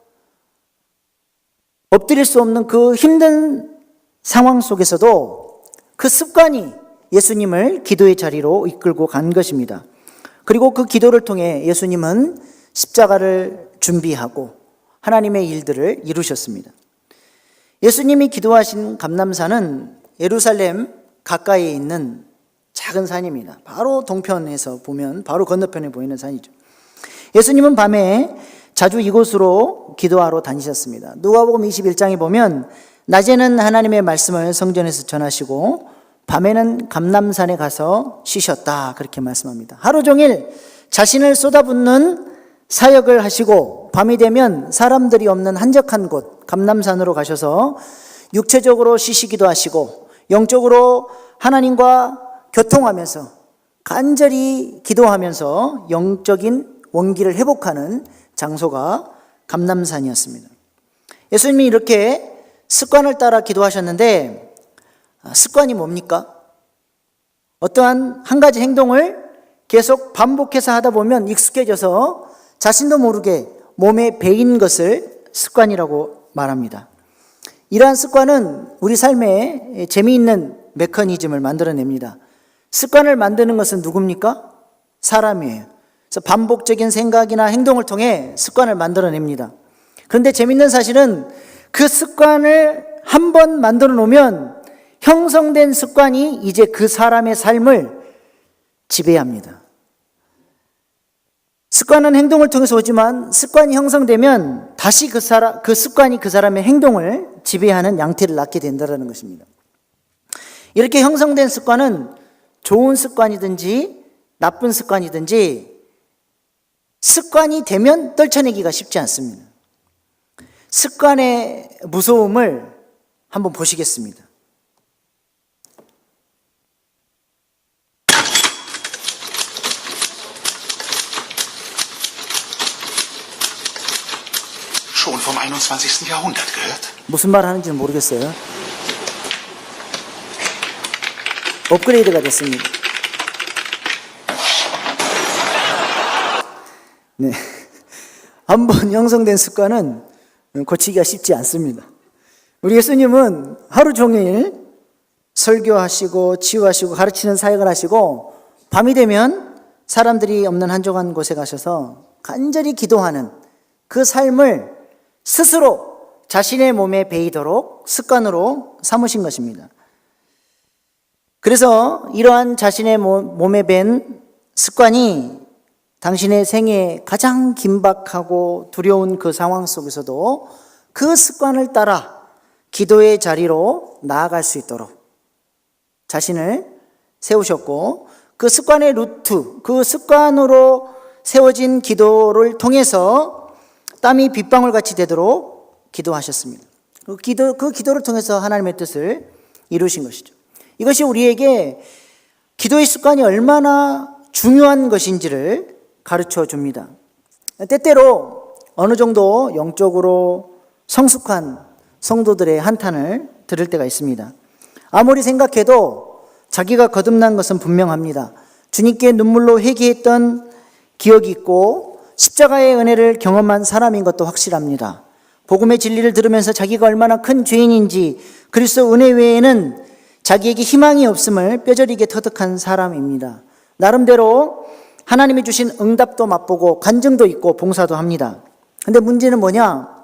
엎드릴 수 없는 그 힘든 상황 속에서도 그 습관이 예수님을 기도의 자리로 이끌고 간 것입니다. 그리고 그 기도를 통해 예수님은 십자가를 준비하고 하나님의 일들을 이루셨습니다. 예수님이 기도하신 감람산은 예루살렘 가까이에 있는 작은 산입니다. 바로 동편에서 보면 바로 건너편에 보이는 산이죠. 예수님은 밤에 자주 이곳으로 기도하러 다니셨습니다. 누가복음 21장에 보면 낮에는 하나님의 말씀을 성전에서 전하시고 밤에는 감람산에 가서 쉬셨다, 그렇게 말씀합니다. 하루 종일 자신을 쏟아붓는 사역을 하시고 밤이 되면 사람들이 없는 한적한 곳 감람산으로 가셔서 육체적으로 쉬시기도 하시고 영적으로 하나님과 교통하면서 간절히 기도하면서 영적인 원기를 회복하는 장소가 감람산이었습니다. 예수님이 이렇게 습관을 따라 기도하셨는데, 습관이 뭡니까? 어떠한 한 가지 행동을 계속 반복해서 하다 보면 익숙해져서 자신도 모르게 몸에 배인 것을 습관이라고 말합니다. 이러한 습관은 우리 삶에 재미있는 메커니즘을 만들어냅니다. 습관을 만드는 것은 누굽니까? 사람이에요. 그래서 반복적인 생각이나 행동을 통해 습관을 만들어냅니다. 그런데 재밌는 사실은 그 습관을 한번 만들어 놓으면 형성된 습관이 이제 그 사람의 삶을 지배합니다. 습관은 행동을 통해서 오지만 습관이 형성되면 다시 그 습관이 그 사람의 행동을 지배하는 양태를 낳게 된다는 것입니다. 이렇게 형성된 습관은 좋은 습관이든지 나쁜 습관이든지 습관이 되면 떨쳐내기가 쉽지 않습니다. 습관의 무서움을 한번 보시겠습니다. Schon vom 21. Jahrhundert gehört. 무슨 말 하는지는 모르겠어요. 업그레이드가 됐습니다. 네. 한번 형성된 습관은 고치기가 쉽지 않습니다. 우리 예수님은 하루 종일 설교하시고 치유하시고 가르치는 사역을 하시고 밤이 되면 사람들이 없는 한적한 곳에 가셔서 간절히 기도하는 그 삶을 스스로 자신의 몸에 배이도록 습관으로 삼으신 것입니다. 그래서 이러한 자신의 몸에 밴 습관이 당신의 생애에 가장 긴박하고 두려운 그 상황 속에서도 그 습관을 따라 기도의 자리로 나아갈 수 있도록 자신을 세우셨고, 그 습관의 루트, 그 습관으로 세워진 기도를 통해서 땀이 빗방울 같이 되도록 기도하셨습니다. 그 기도를 통해서 하나님의 뜻을 이루신 것이죠. 이것이 우리에게 기도의 습관이 얼마나 중요한 것인지를 가르쳐 줍니다. 때때로 어느 정도 영적으로 성숙한 성도들의 한탄을 들을 때가 있습니다. 아무리 생각해도 자기가 거듭난 것은 분명합니다. 주님께 눈물로 회개했던 기억이 있고 십자가의 은혜를 경험한 사람인 것도 확실합니다. 복음의 진리를 들으면서 자기가 얼마나 큰 죄인인지, 그리스도 은혜 외에는 자기에게 희망이 없음을 뼈저리게 터득한 사람입니다. 나름대로 하나님이 주신 응답도 맛보고 간증도 있고 봉사도 합니다. 근데 문제는 뭐냐?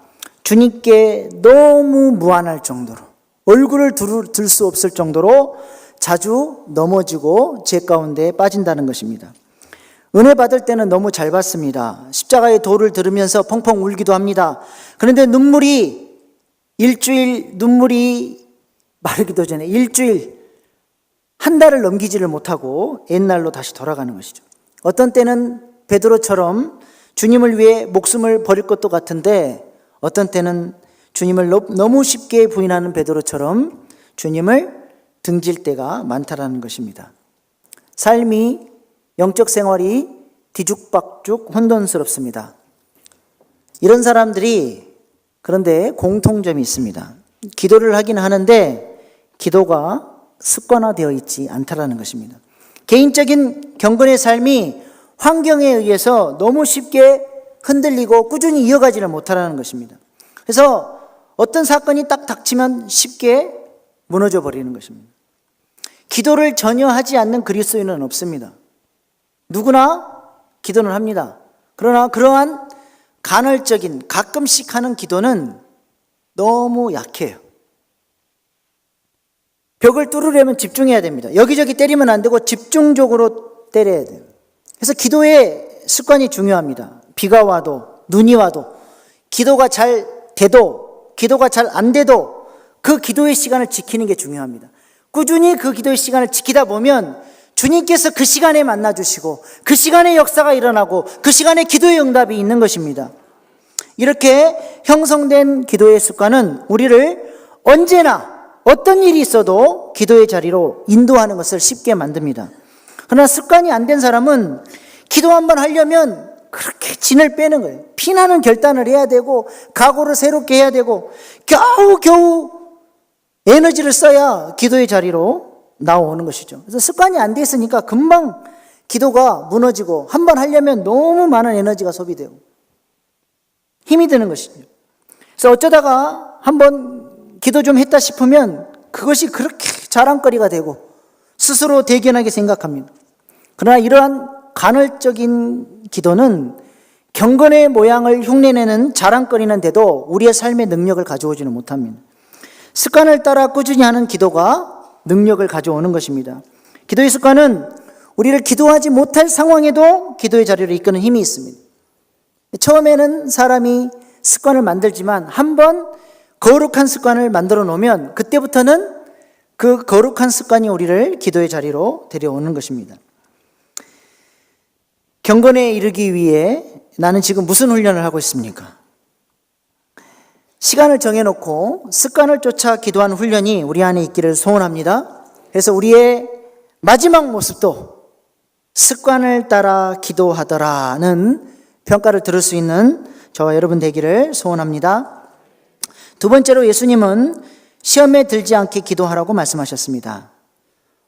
주님께 너무 무안할 정도로, 얼굴을 들 수 없을 정도로 자주 넘어지고 죄 가운데 빠진다는 것입니다. 은혜 받을 때는 너무 잘 받습니다. 십자가의 도를 들으면서 펑펑 울기도 합니다. 그런데 눈물이 마르기도 전에 일주일, 한 달을 넘기지를 못하고 옛날로 다시 돌아가는 것이죠. 어떤 때는 베드로처럼 주님을 위해 목숨을 버릴 것도 같은데, 어떤 때는 주님을 너무 쉽게 부인하는 베드로처럼 주님을 등질 때가 많다라는 것입니다. 삶이, 영적 생활이 뒤죽박죽 혼돈스럽습니다. 이런 사람들이 그런데 공통점이 있습니다. 기도를 하긴 하는데 기도가 습관화되어 있지 않다라는 것입니다. 개인적인 경건의 삶이 환경에 의해서 너무 쉽게 흔들리고 꾸준히 이어가지를 못하라는 것입니다. 그래서 어떤 사건이 딱 닥치면 쉽게 무너져 버리는 것입니다. 기도를 전혀 하지 않는 그리스도인은 없습니다. 누구나 기도는 합니다. 그러나 그러한 간헐적인 가끔씩 하는 기도는 너무 약해요. 벽을 뚫으려면 집중해야 됩니다. 여기저기 때리면 안 되고 집중적으로 때려야 돼요. 그래서 기도의 습관이 중요합니다. 비가 와도 눈이 와도 기도가 잘 돼도 기도가 잘 안 돼도 그 기도의 시간을 지키는 게 중요합니다. 꾸준히 그 기도의 시간을 지키다 보면 주님께서 그 시간에 만나주시고 그 시간에 역사가 일어나고 그 시간에 기도의 응답이 있는 것입니다. 이렇게 형성된 기도의 습관은 우리를 언제나 어떤 일이 있어도 기도의 자리로 인도하는 것을 쉽게 만듭니다. 그러나 습관이 안 된 사람은 기도 한번 하려면 그렇게 진을 빼는 거예요. 피나는 결단을 해야 되고 각오를 새롭게 해야 되고 겨우 에너지를 써야 기도의 자리로 나오는 것이죠. 그래서 습관이 안 돼 있으니까 금방 기도가 무너지고 한번 하려면 너무 많은 에너지가 소비되고 힘이 드는 것이죠. 그래서 어쩌다가 한번 기도 좀 했다 싶으면 그것이 그렇게 자랑거리가 되고 스스로 대견하게 생각합니다. 그러나 이러한 간헐적인 기도는 경건의 모양을 흉내내는 자랑거리는데도 우리의 삶의 능력을 가져오지는 못합니다. 습관을 따라 꾸준히 하는 기도가 능력을 가져오는 것입니다. 기도의 습관은 우리를 기도하지 못할 상황에도 기도의 자리로 이끄는 힘이 있습니다. 처음에는 사람이 습관을 만들지만 한번 거룩한 습관을 만들어 놓으면 그때부터는 그 거룩한 습관이 우리를 기도의 자리로 데려오는 것입니다. 경건에 이르기 위해 나는 지금 무슨 훈련을 하고 있습니까? 시간을 정해놓고 습관을 쫓아 기도하는 훈련이 우리 안에 있기를 소원합니다. 그래서 우리의 마지막 모습도 습관을 따라 기도하더라는 평가를 들을 수 있는 저와 여러분 되기를 소원합니다. 두 번째로 예수님은 시험에 들지 않게 기도하라고 말씀하셨습니다.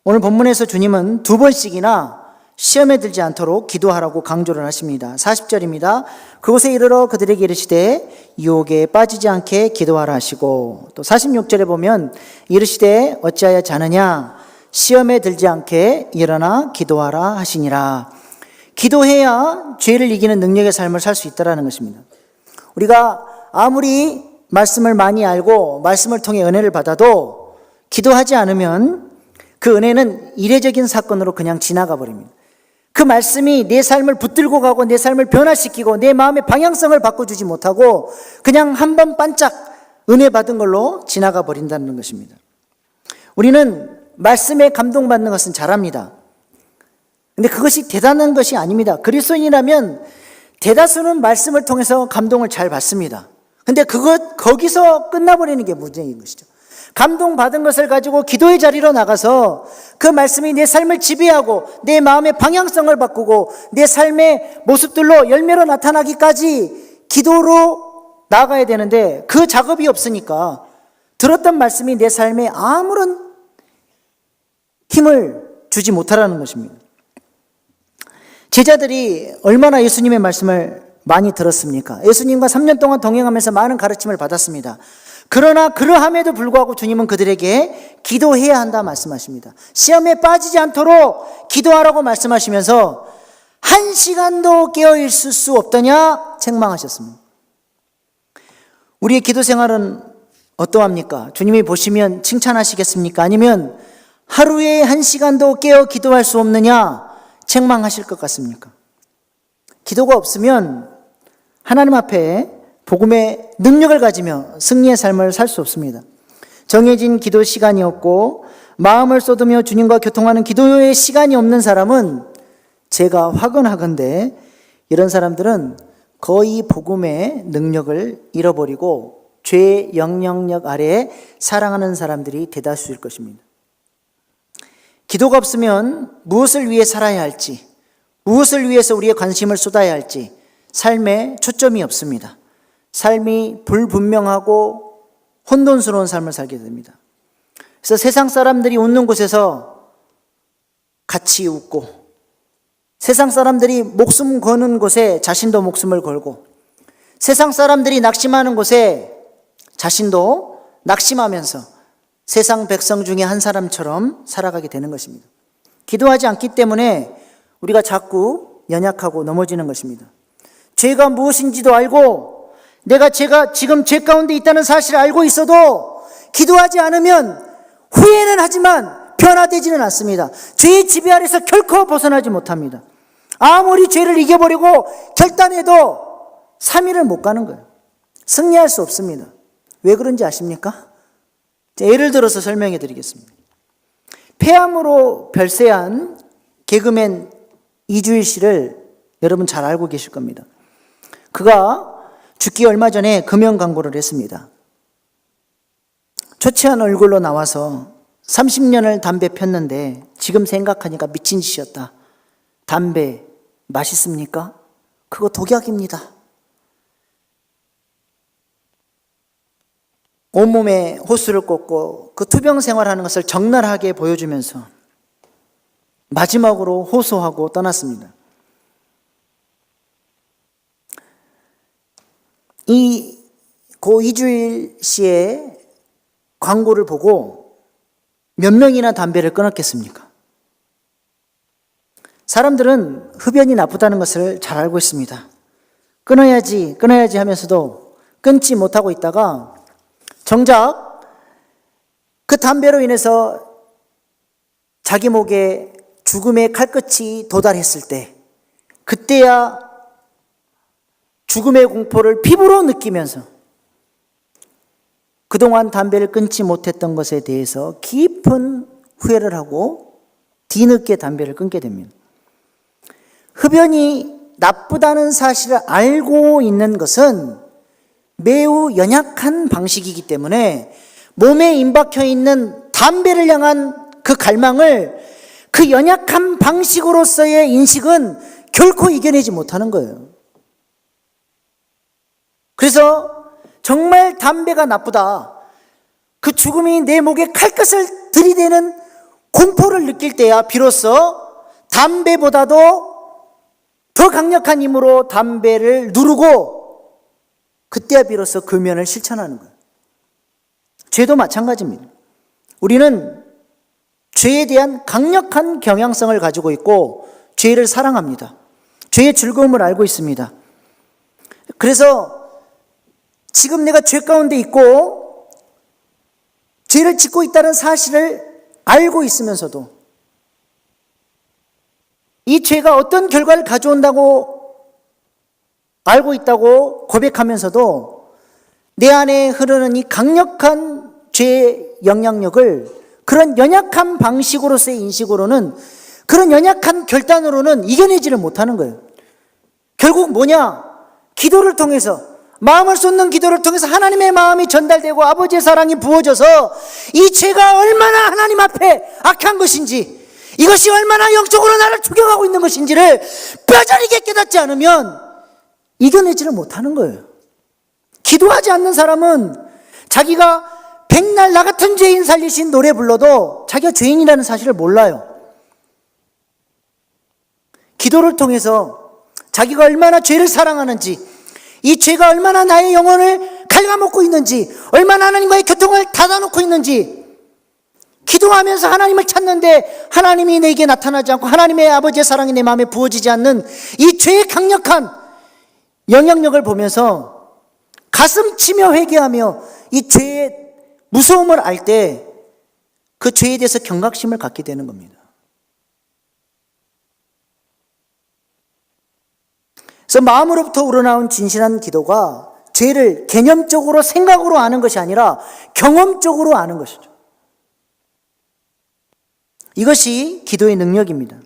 오늘 본문에서 주님은 두 번씩이나 시험에 들지 않도록 기도하라고 강조를 하십니다. 40절입니다. 그곳에 이르러 그들에게 이르시되 유혹에 빠지지 않게 기도하라 하시고, 또 46절에 보면 이르시되 어찌하여 자느냐 시험에 들지 않게 일어나 기도하라 하시니라. 기도해야 죄를 이기는 능력의 삶을 살 수 있다는 것입니다. 우리가 아무리 말씀을 많이 알고 말씀을 통해 은혜를 받아도 기도하지 않으면 그 은혜는 이례적인 사건으로 그냥 지나가 버립니다. 그 말씀이 내 삶을 붙들고 가고 내 삶을 변화시키고 내 마음의 방향성을 바꿔주지 못하고 그냥 한 번 반짝 은혜 받은 걸로 지나가 버린다는 것입니다. 우리는 말씀에 감동받는 것은 잘합니다. 근데 그것이 대단한 것이 아닙니다. 그리스도인이라면 대다수는 말씀을 통해서 감동을 잘 받습니다. 근데 거기서 끝나버리는 게 문제인 것이죠. 감동받은 것을 가지고 기도의 자리로 나가서 그 말씀이 내 삶을 지배하고 내 마음의 방향성을 바꾸고 내 삶의 모습들로 열매로 나타나기까지 기도로 나가야 되는데 그 작업이 없으니까 들었던 말씀이 내 삶에 아무런 힘을 주지 못하라는 것입니다. 제자들이 얼마나 예수님의 말씀을 많이 들었습니까? 예수님과 3년 동안 동행하면서 많은 가르침을 받았습니다. 그러나 그러함에도 불구하고 주님은 그들에게 기도해야 한다 말씀하십니다. 시험에 빠지지 않도록 기도하라고 말씀하시면서 1시간도 깨어있을 수 없더냐 책망하셨습니다. 우리의 기도 생활은 어떠합니까? 주님이 보시면 칭찬하시겠습니까? 아니면 하루에 1시간도 깨어 기도할 수 없느냐 책망하실 것 같습니까? 기도가 없으면 하나님 앞에 복음의 능력을 가지며 승리의 삶을 살 수 없습니다. 정해진 기도 시간이 없고 마음을 쏟으며 주님과 교통하는 기도의 시간이 없는 사람은 제가 화근하건대 이런 사람들은 거의 복음의 능력을 잃어버리고 죄의 영향력 아래에 살아가는 사람들이 대다수일 것입니다. 기도가 없으면 무엇을 위해 살아야 할지, 무엇을 위해서 우리의 관심을 쏟아야 할지 삶에 초점이 없습니다. 삶이 불분명하고 혼돈스러운 삶을 살게 됩니다. 그래서 세상 사람들이 웃는 곳에서 같이 웃고, 세상 사람들이 목숨 거는 곳에 자신도 목숨을 걸고, 세상 사람들이 낙심하는 곳에 자신도 낙심하면서 세상 백성 중에 한 사람처럼 살아가게 되는 것입니다. 기도하지 않기 때문에 우리가 자꾸 연약하고 넘어지는 것입니다. 죄가 무엇인지도 알고 제가 지금 죄 가운데 있다는 사실을 알고 있어도 기도하지 않으면 후회는 하지만 변화되지는 않습니다. 죄의 지배 아래서 결코 벗어나지 못합니다. 아무리 죄를 이겨버리고 결단해도 3일을 못 가는 거예요. 승리할 수 없습니다. 왜 그런지 아십니까? 예를 들어서 설명해 드리겠습니다. 폐암으로 별세한 개그맨 이주일 씨를 여러분 잘 알고 계실 겁니다. 그가 죽기 얼마 전에 금연 광고를 했습니다. 초췌한 얼굴로 나와서 30년을 담배 폈는데 지금 생각하니까 미친 짓이었다. 담배 맛있습니까? 그거 독약입니다. 온몸에 호수를 꽂고 그 투병 생활하는 것을 적나라하게 보여주면서 마지막으로 호소하고 떠났습니다. 이 고 이주일 씨의 광고를 보고 몇 명이나 담배를 끊었겠습니까? 사람들은 흡연이 나쁘다는 것을 잘 알고 있습니다. 끊어야지 하면서도 끊지 못하고 있다가 정작 그 담배로 인해서 자기 목에 죽음의 칼끝이 도달했을 때, 그때야 죽음의 공포를 피부로 느끼면서 그동안 담배를 끊지 못했던 것에 대해서 깊은 후회를 하고 뒤늦게 담배를 끊게 됩니다. 흡연이 나쁘다는 사실을 알고 있는 것은 매우 연약한 방식이기 때문에 몸에 임박혀 있는 담배를 향한 그 갈망을 그 연약한 방식으로서의 인식은 결코 이겨내지 못하는 거예요. 그래서 정말 담배가 나쁘다, 그 죽음이 내 목에 칼끝을 들이대는 공포를 느낄 때야 비로소 담배보다도 더 강력한 힘으로 담배를 누르고 그때야 비로소 금연을 실천하는 거예요. 죄도 마찬가지입니다. 우리는 죄에 대한 강력한 경향성을 가지고 있고 죄를 사랑합니다. 죄의 즐거움을 알고 있습니다. 그래서 지금 내가 죄 가운데 있고 죄를 짓고 있다는 사실을 알고 있으면서도 이 죄가 어떤 결과를 가져온다고 알고 있다고 고백하면서도 내 안에 흐르는 이 강력한 죄의 영향력을 그런 연약한 방식으로서의 인식으로는, 그런 연약한 결단으로는 이겨내지를 못하는 거예요. 결국 뭐냐? 기도를 통해서, 마음을 쏟는 기도를 통해서 하나님의 마음이 전달되고 아버지의 사랑이 부어져서 이 죄가 얼마나 하나님 앞에 악한 것인지, 이것이 얼마나 영적으로 나를 죽여가고 있는 것인지를 뼈저리게 깨닫지 않으면 이겨내지를 못하는 거예요. 기도하지 않는 사람은 자기가 백날 나 같은 죄인 살리신 노래 불러도 자기가 죄인이라는 사실을 몰라요. 기도를 통해서 자기가 얼마나 죄를 사랑하는지, 이 죄가 얼마나 나의 영혼을 갉아먹고 있는지, 얼마나 하나님과의 교통을 닫아놓고 있는지, 기도하면서 하나님을 찾는데 하나님이 내게 나타나지 않고 하나님의 아버지의 사랑이 내 마음에 부어지지 않는 이 죄의 강력한 영향력을 보면서 가슴 치며 회개하며 이 죄의 무서움을 알 때 그 죄에 대해서 경각심을 갖게 되는 겁니다. 그래서 마음으로부터 우러나온 진실한 기도가 죄를 개념적으로 생각으로 아는 것이 아니라 경험적으로 아는 것이죠. 이것이 기도의 능력입니다.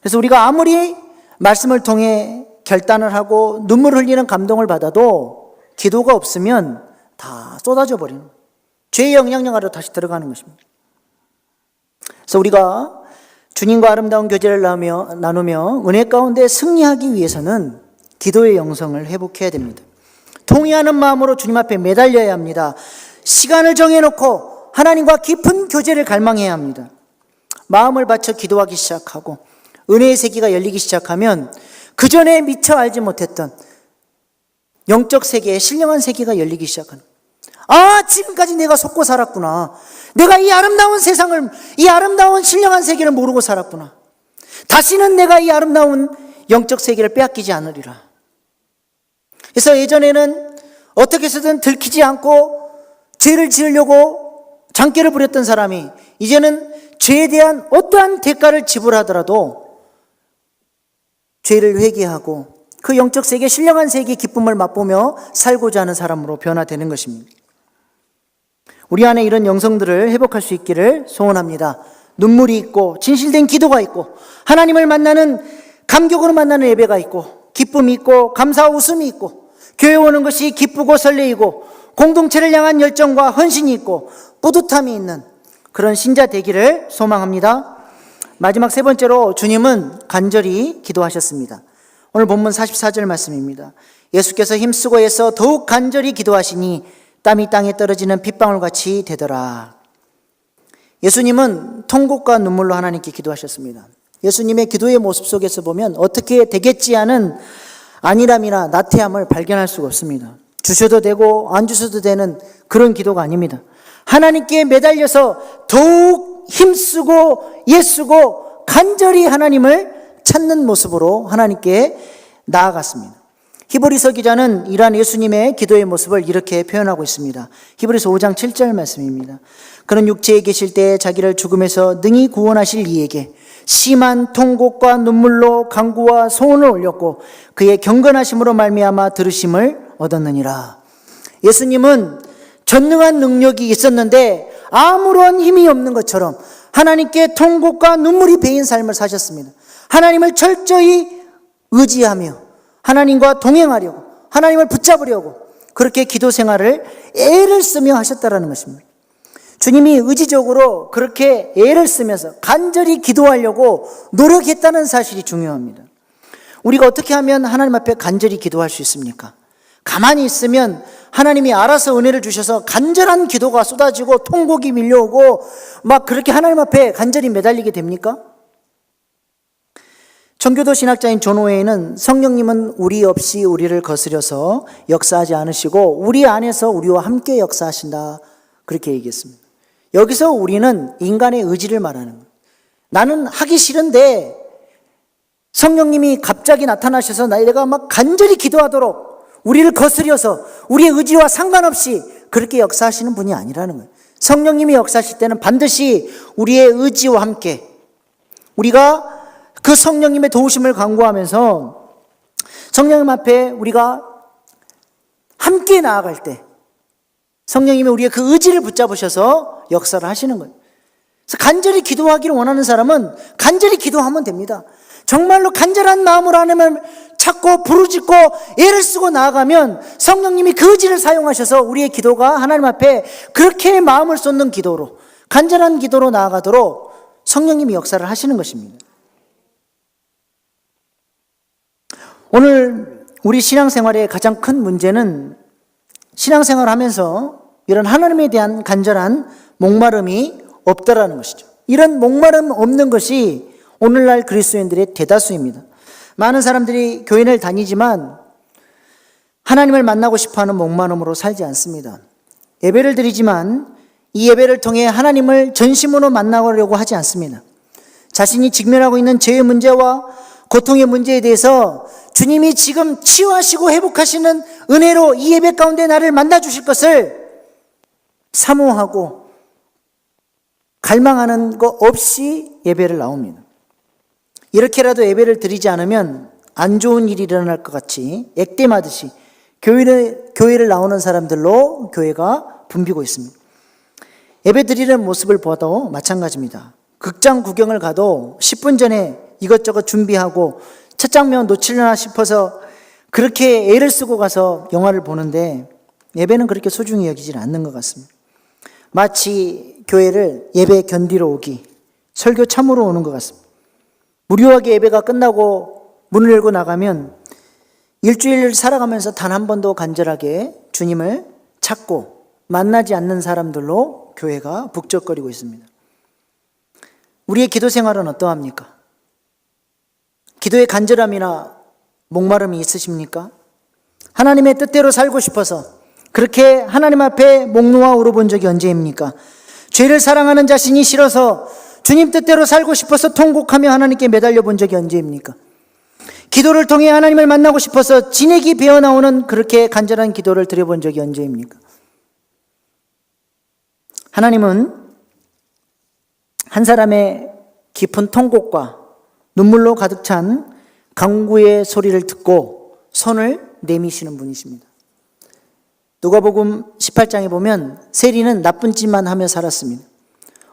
그래서 우리가 아무리 말씀을 통해 결단을 하고 눈물을 흘리는 감동을 받아도 기도가 없으면 다 쏟아져 버리는 거예요. 죄의 영향력 아래로 다시 들어가는 것입니다. 그래서 우리가 주님과 아름다운 교제를 나누며 은혜 가운데 승리하기 위해서는 기도의 영성을 회복해야 됩니다. 통회하는 마음으로 주님 앞에 매달려야 합니다. 시간을 정해놓고 하나님과 깊은 교제를 갈망해야 합니다. 마음을 바쳐 기도하기 시작하고 은혜의 세계가 열리기 시작하면 그 전에 미처 알지 못했던 영적 세계의 신령한 세계가 열리기 시작하는, 아, 지금까지 내가 속고 살았구나. 내가 이 아름다운 세상을, 이 아름다운 신령한 세계를 모르고 살았구나. 다시는 내가 이 아름다운 영적 세계를 빼앗기지 않으리라. 그래서 예전에는 어떻게 해서든 들키지 않고 죄를 지으려고 장깨를 부렸던 사람이 이제는 죄에 대한 어떠한 대가를 지불하더라도 죄를 회개하고 그 영적 세계, 신령한 세계의 기쁨을 맛보며 살고자 하는 사람으로 변화되는 것입니다. 우리 안에 이런 영성들을 회복할 수 있기를 소원합니다. 눈물이 있고 진실된 기도가 있고 하나님을 만나는, 감격으로 만나는 예배가 있고 기쁨이 있고 감사와 웃음이 있고 교회 오는 것이 기쁘고 설레이고 공동체를 향한 열정과 헌신이 있고 뿌듯함이 있는 그런 신자 되기를 소망합니다. 마지막 세 번째로 주님은 간절히 기도하셨습니다. 오늘 본문 44절 말씀입니다. 예수께서 힘쓰고 애써 더욱 간절히 기도하시니 땀이 땅에 떨어지는 빗방울같이 되더라. 예수님은 통곡과 눈물로 하나님께 기도하셨습니다. 예수님의 기도의 모습 속에서 보면 어떻게 되겠지 하는 안일함이나 나태함을 발견할 수가 없습니다. 주셔도 되고 안 주셔도 되는 그런 기도가 아닙니다. 하나님께 매달려서 더욱 힘쓰고 애쓰고 간절히 하나님을 찾는 모습으로 하나님께 나아갔습니다. 히브리서 기자는 이러한 예수님의 기도의 모습을 이렇게 표현하고 있습니다. 히브리서 5장 7절 말씀입니다. 그는 육체에 계실 때 자기를 죽음에서 능히 구원하실 이에게 심한 통곡과 눈물로 간구와 소원을 올렸고 그의 경건하심으로 말미암아 들으심을 얻었느니라. 예수님은 전능한 능력이 있었는데 아무런 힘이 없는 것처럼 하나님께 통곡과 눈물이 배인 삶을 사셨습니다. 하나님을 철저히 의지하며 하나님과 동행하려고, 하나님을 붙잡으려고 그렇게 기도 생활을 애를 쓰며 하셨다라는 것입니다. 주님이 의지적으로 그렇게 애를 쓰면서 간절히 기도하려고 노력했다는 사실이 중요합니다. 우리가 어떻게 하면 하나님 앞에 간절히 기도할 수 있습니까? 가만히 있으면 하나님이 알아서 은혜를 주셔서 간절한 기도가 쏟아지고 통곡이 밀려오고 막 그렇게 하나님 앞에 간절히 매달리게 됩니까? 청교도 신학자인 존 오웨이는 성령님은 우리 없이 우리를 거스려서 역사하지 않으시고 우리 안에서 우리와 함께 역사하신다, 그렇게 얘기했습니다. 여기서 우리는 인간의 의지를 말하는 거예요. 나는 하기 싫은데 성령님이 갑자기 나타나셔서 내가 막 간절히 기도하도록 우리를 거스려서 우리의 의지와 상관없이 그렇게 역사하시는 분이 아니라는 거예요. 성령님이 역사하실 때는 반드시 우리의 의지와 함께 우리가 그 성령님의 도우심을 간구하면서 성령님 앞에 우리가 함께 나아갈 때 성령님이 우리의 그 의지를 붙잡으셔서 역사를 하시는 거예요. 그래서 간절히 기도하기를 원하는 사람은 간절히 기도하면 됩니다. 정말로 간절한 마음으로 하나님을 찾고 부르짖고 애를 쓰고 나아가면 성령님이 그 의지를 사용하셔서 우리의 기도가 하나님 앞에 그렇게 마음을 쏟는 기도로, 간절한 기도로 나아가도록 성령님이 역사를 하시는 것입니다. 오늘 우리 신앙생활의 가장 큰 문제는 신앙생활을 하면서 이런 하나님에 대한 간절한 목마름이 없다라는 것이죠. 이런 목마름 없는 것이 오늘날 그리스도인들의 대다수입니다. 많은 사람들이 교회를 다니지만 하나님을 만나고 싶어하는 목마름으로 살지 않습니다. 예배를 드리지만 이 예배를 통해 하나님을 전심으로 만나려고 하지 않습니다. 자신이 직면하고 있는 죄의 문제와 고통의 문제에 대해서 주님이 지금 치유하시고 회복하시는 은혜로 이 예배 가운데 나를 만나 주실 것을 사모하고 갈망하는 것 없이 예배를 나옵니다. 이렇게라도 예배를 드리지 않으면 안 좋은 일이 일어날 것 같이 액땜하듯이 교회를 나오는 사람들로 교회가 붐비고 있습니다. 예배 드리는 모습을 봐도 마찬가지입니다. 극장 구경을 가도 10분 전에 이것저것 준비하고 첫 장면 놓치려나 싶어서 그렇게 애를 쓰고 가서 영화를 보는데 예배는 그렇게 소중히 여기질 않는 것 같습니다. 마치 교회를 예배 견디러 오기, 설교 참으러 오는 것 같습니다. 무료하게 예배가 끝나고 문을 열고 나가면 일주일을 살아가면서 단 한 번도 간절하게 주님을 찾고 만나지 않는 사람들로 교회가 북적거리고 있습니다. 우리의 기도 생활은 어떠합니까? 기도의 간절함이나 목마름이 있으십니까? 하나님의 뜻대로 살고 싶어서 그렇게 하나님 앞에 목 놓아 울어본 적이 언제입니까? 죄를 사랑하는 자신이 싫어서 주님 뜻대로 살고 싶어서 통곡하며 하나님께 매달려 본 적이 언제입니까? 기도를 통해 하나님을 만나고 싶어서 진액이 배어나오는 그렇게 간절한 기도를 드려본 적이 언제입니까? 하나님은 한 사람의 깊은 통곡과 눈물로 가득 찬 간구의 소리를 듣고 손을 내미시는 분이십니다. 누가복음 18장에 보면 세리는 나쁜 짓만 하며 살았습니다.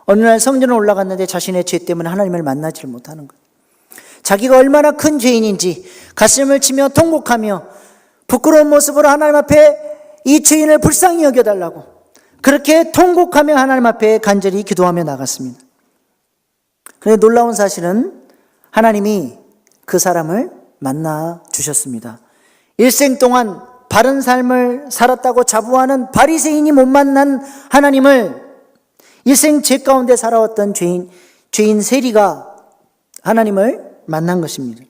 어느 날 성전에 올라갔는데 자신의 죄 때문에 하나님을 만나지를 못하는 거예요. 자기가 얼마나 큰 죄인인지 가슴을 치며 통곡하며 부끄러운 모습으로 하나님 앞에 이 죄인을 불쌍히 여겨달라고 그렇게 통곡하며 하나님 앞에 간절히 기도하며 나갔습니다. 그런데 놀라운 사실은 하나님이 그 사람을 만나 주셨습니다. 일생 동안 바른 삶을 살았다고 자부하는 바리새인이 못 만난 하나님을 일생 죄 가운데 살아왔던 죄인 세리가 하나님을 만난 것입니다.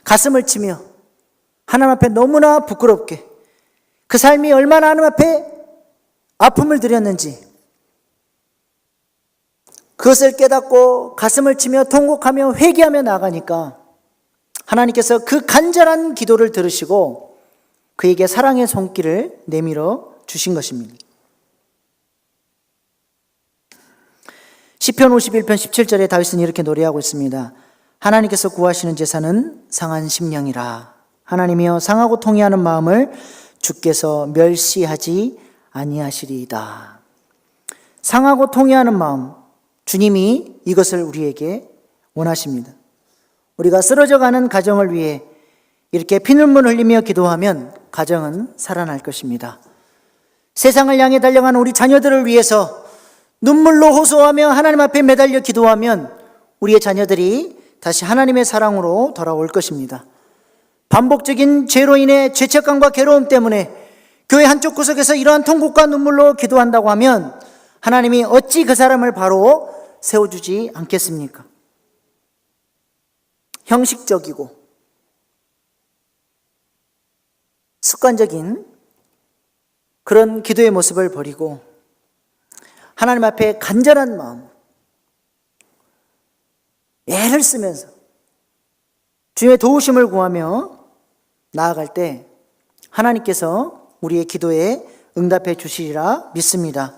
가슴을 치며 하나님 앞에 너무나 부끄럽게 그 삶이 얼마나 하나님 앞에 아픔을 드렸는지 그것을 깨닫고 가슴을 치며 통곡하며 회개하며 나아가니까 하나님께서 그 간절한 기도를 들으시고 그에게 사랑의 손길을 내밀어 주신 것입니다. 시편 51편 17절에 다윗은 이렇게 노래하고 있습니다. 하나님께서 구하시는 제사는 상한 심령이라. 하나님이여 상하고 통회하는 마음을 주께서 멸시하지 아니하시리이다. 상하고 통회하는 마음, 주님이 이것을 우리에게 원하십니다. 우리가 쓰러져가는 가정을 위해 이렇게 피눈물 흘리며 기도하면 가정은 살아날 것입니다. 세상을 향해 달려가는 우리 자녀들을 위해서 눈물로 호소하며 하나님 앞에 매달려 기도하면 우리의 자녀들이 다시 하나님의 사랑으로 돌아올 것입니다. 반복적인 죄로 인해 죄책감과 괴로움 때문에 교회 한쪽 구석에서 이러한 통곡과 눈물로 기도한다고 하면 하나님이 어찌 그 사람을 바로 세워주지 않겠습니까? 형식적이고 습관적인 그런 기도의 모습을 버리고 하나님 앞에 간절한 마음, 애를 쓰면서 주님의 도우심을 구하며 나아갈 때 하나님께서 우리의 기도에 응답해 주시리라 믿습니다.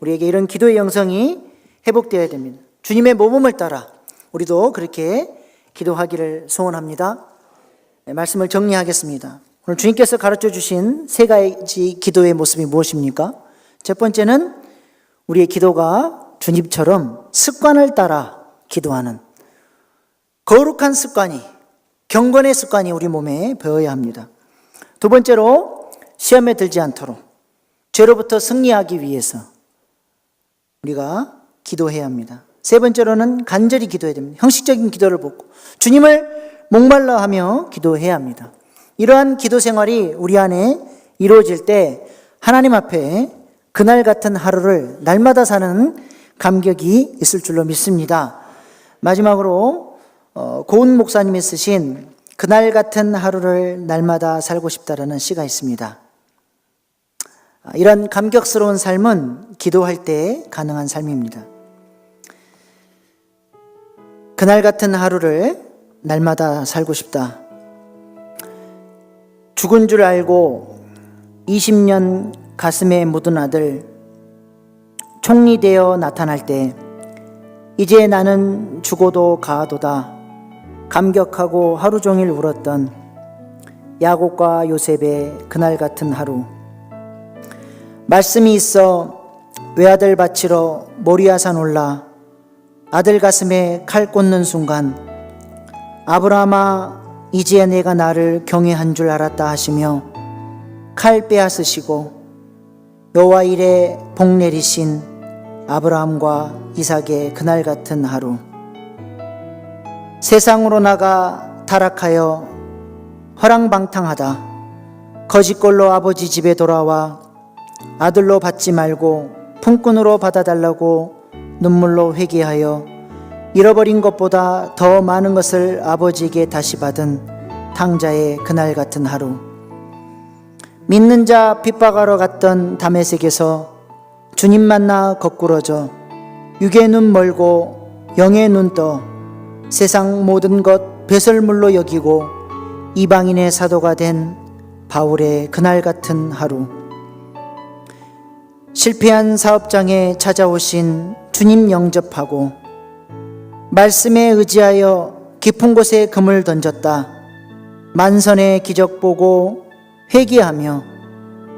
우리에게 이런 기도의 영성이 회복되어야 됩니다. 주님의 모범을 따라 우리도 그렇게 기도하기를 소원합니다. 말씀을 정리하겠습니다. 오늘 주님께서 가르쳐 주신 세 가지 기도의 모습이 무엇입니까? 첫 번째는 우리의 기도가 주님처럼 습관을 따라 기도하는 거룩한 습관이, 경건의 습관이 우리 몸에 배어야 합니다. 두 번째로 시험에 들지 않도록 죄로부터 승리하기 위해서 우리가 기도해야 합니다. 세 번째로는 간절히 기도해야 됩니다. 형식적인 기도를 벗고 주님을 목말라 하며 기도해야 합니다. 이러한 기도 생활이 우리 안에 이루어질 때 하나님 앞에 그날 같은 하루를 날마다 사는 감격이 있을 줄로 믿습니다. 마지막으로 고은 목사님이 쓰신 그날 같은 하루를 날마다 살고 싶다라는 시가 있습니다. 이런 감격스러운 삶은 기도할 때 가능한 삶입니다. 그날 같은 하루를 날마다 살고 싶다. 죽은 줄 알고 20년 가슴에 묻은 아들 총리 되어 나타날 때 이제 나는 죽어도 가도다 감격하고 하루 종일 울었던 야곱과 요셉의 그날 같은 하루. 말씀이 있어 외아들 바치러 모리아산 올라 아들 가슴에 칼 꽂는 순간 아브라함아 이제 내가 나를 경외한 줄 알았다 하시며 칼 빼앗으시고 여호와 일에 복 내리신 아브라함과 이삭의 그날 같은 하루. 세상으로 나가 타락하여 허랑방탕하다 거짓골로 아버지 집에 돌아와 아들로 받지 말고 품꾼으로 받아달라고 눈물로 회개하여 잃어버린 것보다 더 많은 것을 아버지에게 다시 받은 탕자의 그날 같은 하루. 믿는 자 핍박하러 갔던 다메섹에서 주님 만나 거꾸러져 육의 눈 멀고 영의 눈 떠 세상 모든 것 배설물로 여기고 이방인의 사도가 된 바울의 그날 같은 하루. 실패한 사업장에 찾아오신 주님 영접하고 말씀에 의지하여 깊은 곳에 금을 던졌다 만선의 기적 보고 회개하며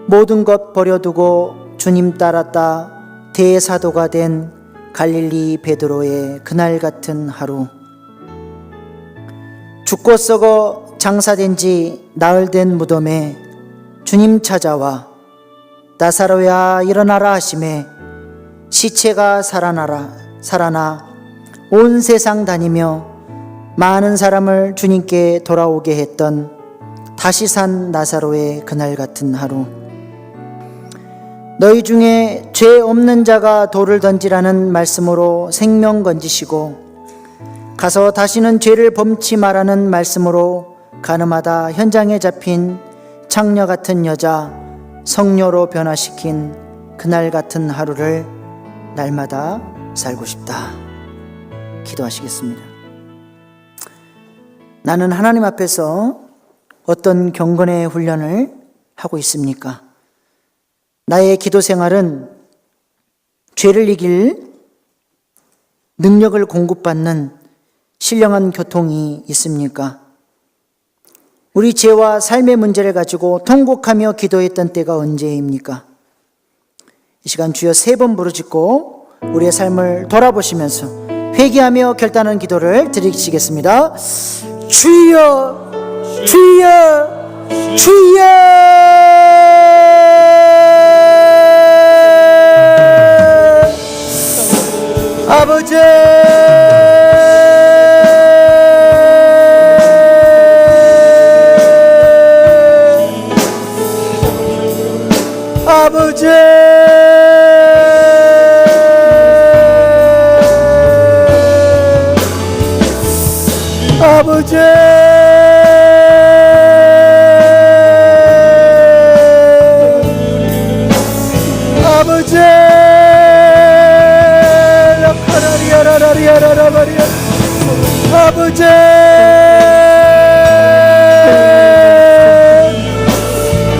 모든 것 버려두고 주님 따랐다 대사도가 된 갈릴리 베드로의 그날 같은 하루. 죽고 썩어 장사된 지 나흘 된 무덤에 주님 찾아와 나사로야 일어나라 하시매 시체가 살아나 온 세상 다니며 많은 사람을 주님께 돌아오게 했던 다시 산 나사로의 그날 같은 하루. 너희 중에 죄 없는 자가 돌을 던지라는 말씀으로 생명 건지시고 가서 다시는 죄를 범치 말라는 말씀으로 가늠하다 현장에 잡힌 창녀 같은 여자 성녀로 변화시킨 그날 같은 하루를 날마다 살고 싶다. 기도하시겠습니다. 나는 하나님 앞에서 어떤 경건의 훈련을 하고 있습니까? 나의 기도 생활은 죄를 이길 능력을 공급받는 신령한 교통이 있습니까? 우리 죄와 삶의 문제를 가지고 통곡하며 기도했던 때가 언제입니까? 이 시간 주여 3번 부르짖고 우리의 삶을 돌아보시면서 회개하며 결단하는 기도를 드리시겠습니다. 주여, 주여, 주여. 아버지, 아버지, 아버지, 아버지, 라파라리아라리아라라리아, 아버지,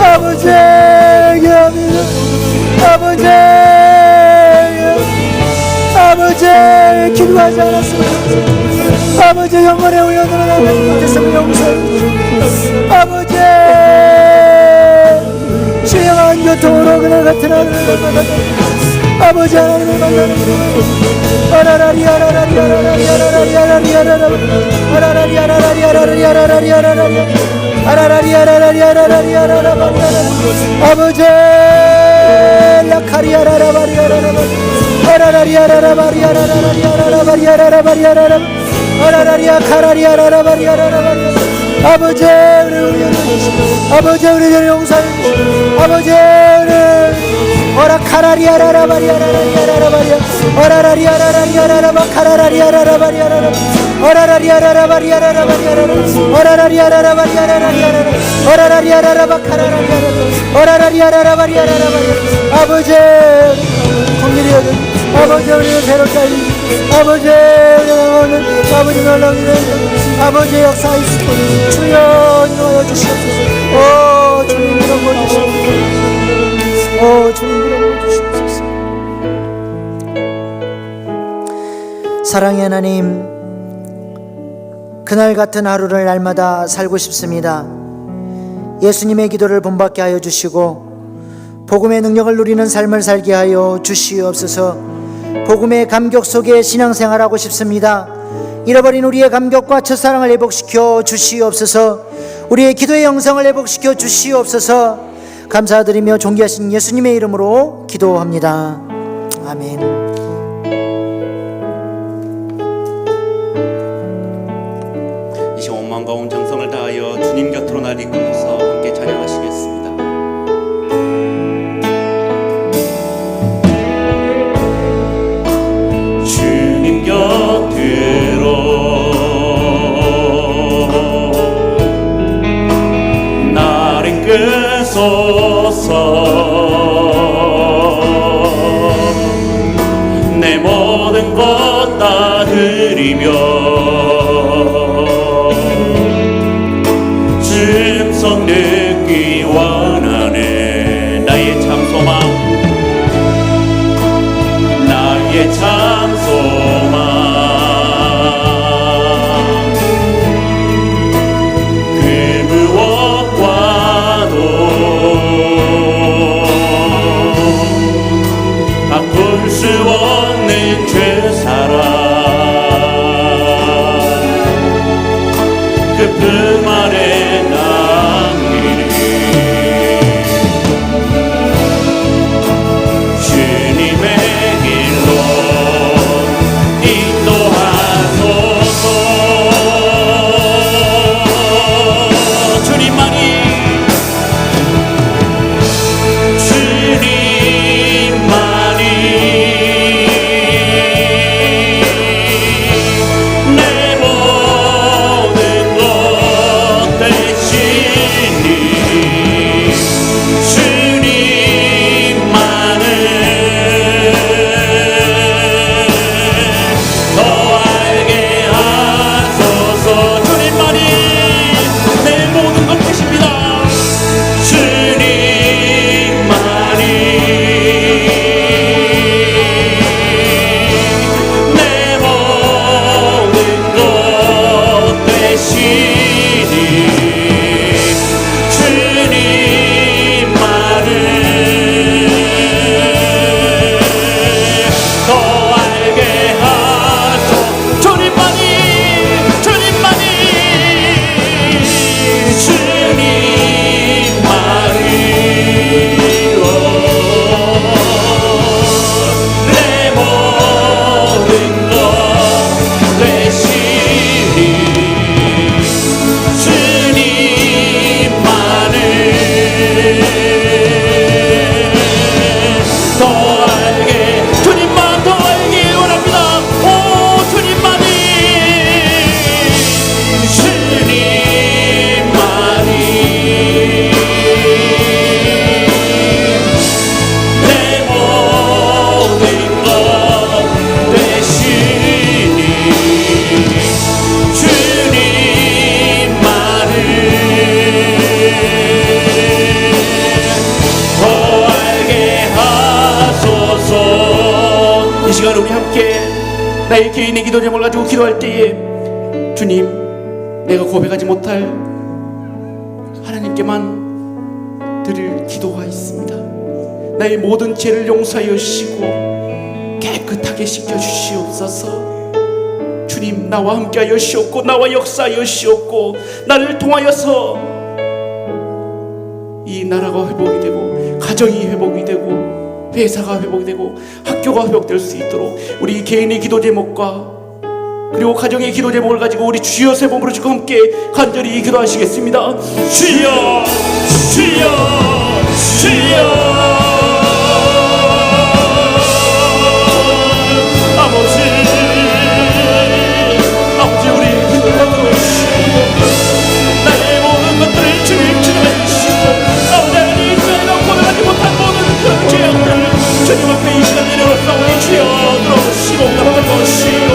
아버지, 아버지, 아버지, 기도하지 않았습니다. 아버지, 영원의 훈련으로 나가지 못했음을 용서해 주시옵소서. 아버지, 신령한 교통으로 그날 같은 하루를 만나는 아버지 하나님을 만나는 아라라리 아라라리 아라라리 아라라리 아라리 아라라리 아라라리 아라라리 아라라리 아라라리 아라라리 아라라리 아라라리 아라라리 아라라리 아버지 라카리 아라라바리 아라라바리 아라라리 아라라바리 아라라리 아라라바리 아라라바리 아라라리 아라라리 아카라리 아라라바리 아라라바리 아버지 우리 아버지 우리를 용서해 주시고 아버지 오라카라리 아라라바리 아라라리 아라라바리 오라라리 아라라리 아라라바 카라라리 아라라바리 아라라 오라라리 아라라바리 아라라바리 아라라 오라라리 아라라바리 아라라리 아라라 오라라리 아라라바 카라라리 아라라 오라라리 아라라바리 아라라바리 아버지 공일이여 아버지 우리를 새롭게 하시고 아버지 우리는 아버지 놀라우니는 아버지 역사하시고 주여 인도하여 주시옵소서. 오 주님 이런 거 주시옵소서. 오 주님 이런 거 주시옵소서. 사랑의 하나님, 그날 같은 하루를 날마다 살고 싶습니다. 예수님의 기도를 본받게 하여 주시고 복음의 능력을 누리는 삶을 살게 하여 주시옵소서. 복음의 감격 속에 신앙생활하고 싶습니다. 잃어버린 우리의 감격과 첫사랑을 회복시켜 주시옵소서. 우리의 기도의 영성을 회복시켜 주시옵소서. 감사드리며 존귀하신 예수님의 이름으로 기도합니다. 아멘. 이 시간 온 마음과 온 정성을 다하여 주님 곁으로 날 이끌어서 함께 찬양하시겠습니다. 주님 곁으로 날 이끄소서. 내 모든 것 다 드리며 춤성 듣기 원하네. 나의 참 소망, 나의 참 소망, 그 무엇과도 바꿀 수 없는 죄사랑, 그 품 안에 남기리. 이 시간 우리 함께 나의 개인의 기도 제목을 가지고 기도할 때에 주님, 내가 고백하지 못할 하나님께만 드릴 기도가 있습니다. 나의 모든 죄를 용서하여 주시고 깨끗하게 씻겨주시옵소서. 주님, 나와 함께하여 주시옵고 나와 역사하여 주시옵고 나를 통하여서 이 나라가 회복이 되고 가정이 회복이 되고 회사가 회복이 되고 학교가 회복될 수 있도록 우리 개인의 기도 제목과 그리고 가정의 기도 제목을 가지고 우리 주여 세 번으로 지금 함께 간절히 기도하시겠습니다. 주여, 주여, 주여. 아버지, 우리 기도를 들어주시고 나의 모든 것들을 주님 주님해주시고 아버지 하나님, 저희가 고백하지 못한 모든 그 죄악들을 주님 앞에 이 시간 내려놓사오니 주여 들어주시고 갚아주시고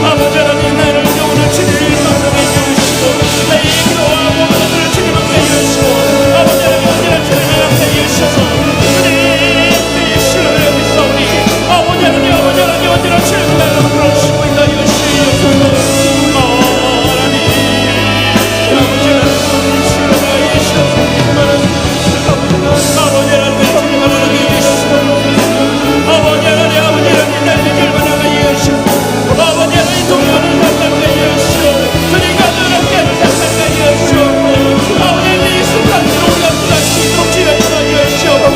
아버지 하나님, 나를 오늘 주님 감동해 주시고 나의 기도와 모든 것들을 주님 앞에 이루시고 아버지 하나님, 언제나 주님 앞에 이루셔서 주님 이 시를 여기사오니 아버지 하나님, 아버지 하나님, 언제나 주님 나를 불러주시고 있다 이루시옵소서. 하나님, 아버지 하나님, 이 시를 이루셔서 아버지 하나님, 주님 하나님 이루시옵소서. 아버지 하나님, 아버지 하나님, 나의 길만 하나 이루시옵소서. 아버지 하나님, 동료를 사랑하여 이루시옵소서. 주님 가정을 함께하는 사랑하여 이루시옵소서. 아버지 하나님, 이 순간으로 우리가 또다시 독지하여 이루시옵소서.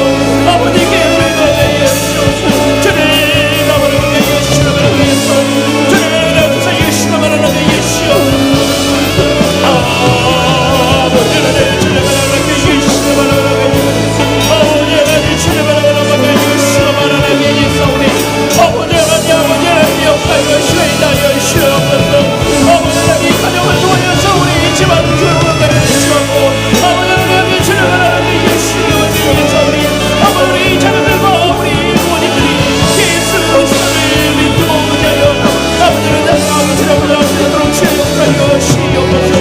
아버지께 우리가 이루시옵소서. 주님 아버지 이루시옵소서. 주님 아버지 이루시옵소서. 아버지 하나님, 주님 하나님 이루시옵소서. 아버지 하나님, 주님 하나님 이루시옵소서. 아버지 하나님, 아버지 하나님 역사여 주시옵소서. 이루시옵소서. 아버지 하나님, 가정을 도와서 우리 집안 교육을 이루시옵고 아버지 하나님, 주님 하나님 이루시옵소서. 아버지 우리 자녀들과 우리 부모님들이 예수 그리스도를 믿고 의지하여 아버지를 따라가고 주님을 앞서도록 주의 역사여 주시옵소서.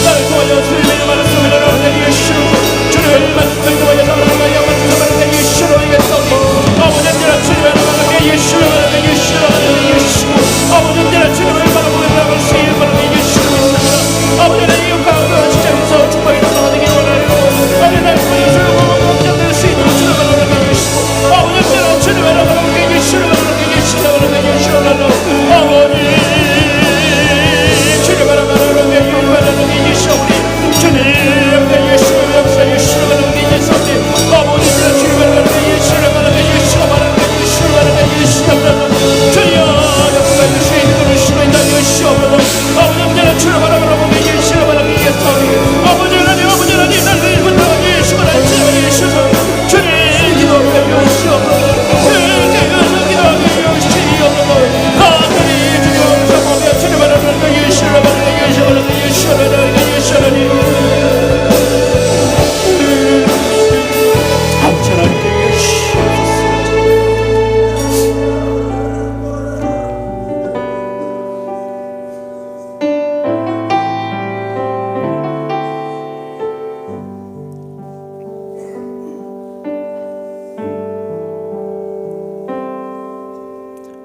나를 도와여 주님의 말씀을 하나님 이루시옵소서. 주님의 말씀을 도와여서 하나님의 말씀을 하나님 이루시옵소서. 아버지 언제나 주님의 말씀을 이루시옵소서. 아버지 언제나 주님의 말씀을 이루시옵소서. 아버지 내 이웃과 그 직장에서 축복이 넘어가기 원하여 아버지 날 보여주고 목적될 수 있도록 주님을 하나님 이루시고 아버지 언제나 주님의 말씀을 이루시옵소서. 아버지 주님의 말씀을 이루시옵소서. 주님 역사에 주님을 이루시옵소서. 아버지 주님의 말씀을 이루시옵소서. 주여 역사에 주시옵소서. 아버지 언제나 주님의 말씀을 이루시옵소서. 아버지 하나님, 아버지 하나님, 나를 부탁하여 주시옵소서. 주님 기도하여 주시옵소서.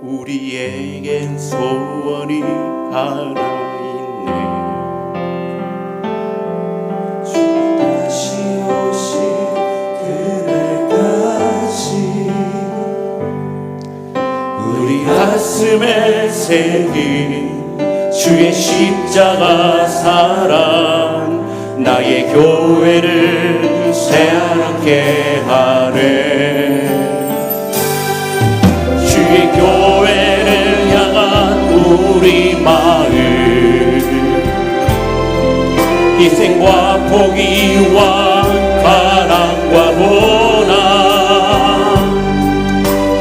우리에겐 소원이 하나 있네. 주 다시 오실 그날까지 우리 가슴에 새긴 주의 십자가 사랑 나의 교회를 새하얗게 하네. 주의 교회를 향한 우리 마음 희생과 포기와 가난과 고난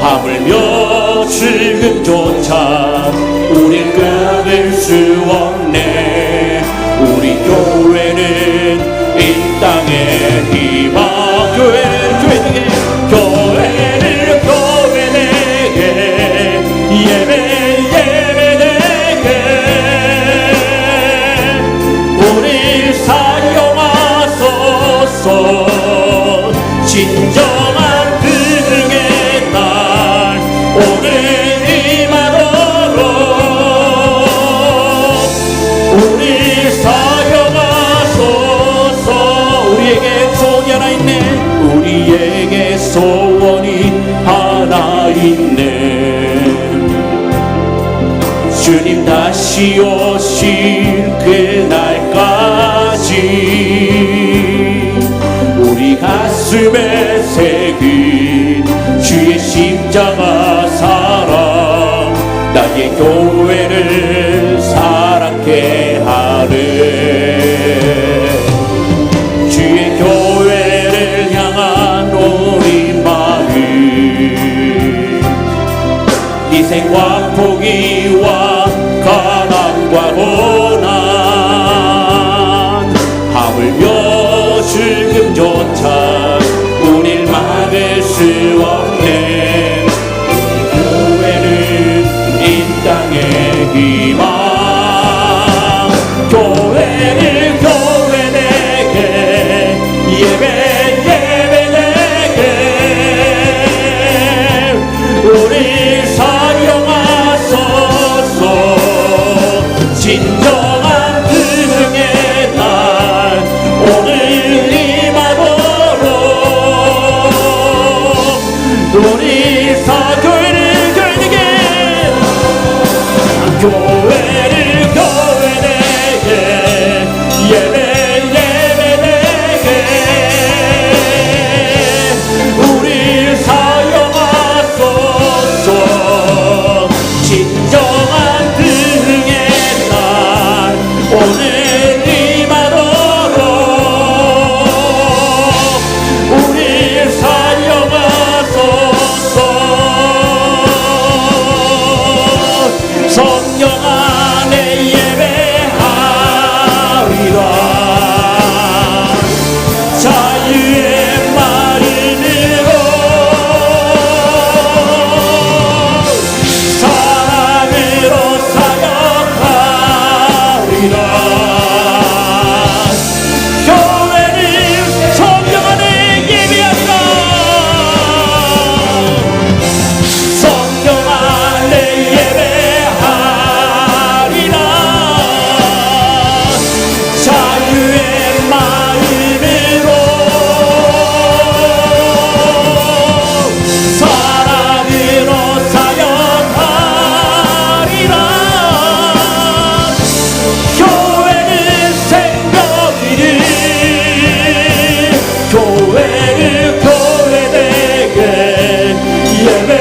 하물며 죽음조차 우릴 끊을 수 없네. 우리 교회는 이 땅의 희망. 교회는 진정한 그의 날 오늘 다시 오실 그날까지 우리 가슴에 새긴 주의 십자가 사랑 나의 교회를 사랑케 하네. 주의 교회를 향한 우리 마음 희생과 포기와 가난과 고난 하물며 죽음조차 우릴 막을 수 없는 교회는 이 땅의 희망. 교회를 교회 내게 예배 내게 우리 사용하소서. 진정한 부흥의 날 오늘 임하도록 우리 사교회를 교회 내게 교회를 교회 내게 예배 내게 우리 사용하소서. 진정한 부흥의 날 오늘 임하도록 우리 사용하소서. 성령 안에 예배하리라. 자유의 마음으로 사랑으로 사역하리라. 교회를 성령 안에 예배하리라. 성령 안에 예배하리라. 자유의 마음으로 사랑으로 사역하리라. 교회는 생명이니 교회를 교회 내게 예배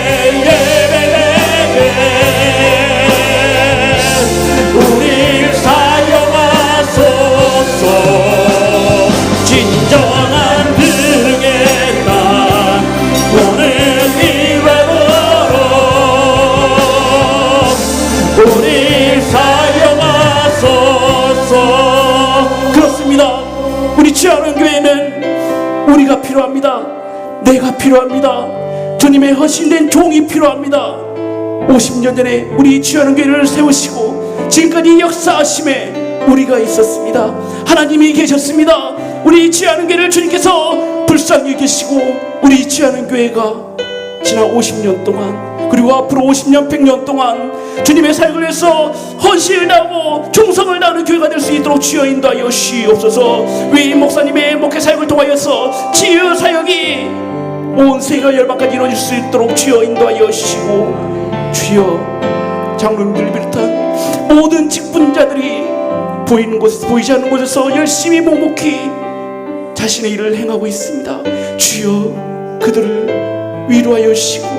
내게 우리 사용하소서. 진정한 부흥의 날 오늘 임하도록 우리 사용하소서. 그렇습니다. 우리 취하는 교회는 우리가 필요합니다. 내가 필요합니다. 주님의 헌신된 종이 필요합니다. 50년 전에 우리 취하는 교회를 세우시고 지금까지 역사하심에 우리가 있었습니다. 하나님이 계셨습니다. 우리 취하는 교회를 주님께서 불쌍히 계시고 우리 취하는 교회가 지난 50년 동안 그리고 앞으로 50년 100년 동안 주님의 사역을 위해서 헌신을 다하고 충성을 다하는 교회가 될 수 있도록 주여 인도하여 주시옵소서. 위 목사님의 목회 사역을 통하여서 치유 사역이 온 세계가 열방까지 이루어질 수 있도록 주여 인도하여 주시고, 주여 장로님들 비롯한 모든 직분자들이 보이는 곳에서 보이지 않는 곳에서 열심히 묵묵히 자신의 일을 행하고 있습니다. 주여 그들을 위로하여 주시고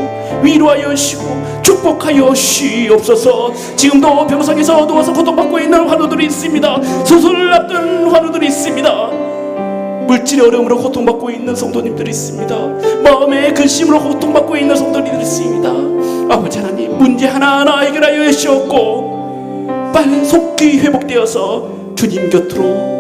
축복하여 주시옵소서. 지금도 병상에서 누워서 고통받고 있는 환우들이 있습니다. 수술을 앞둔 환우들이 있습니다. 물질의 어려움으로 고통받고 있는 성도님들이 있습니다. 마음의 근심으로 고통받고 있는 성도님들이 있습니다. 아버지 하나님, 문제 하나하나 해결하여 주셨고 빨리 속히 회복되어서 주님 곁으로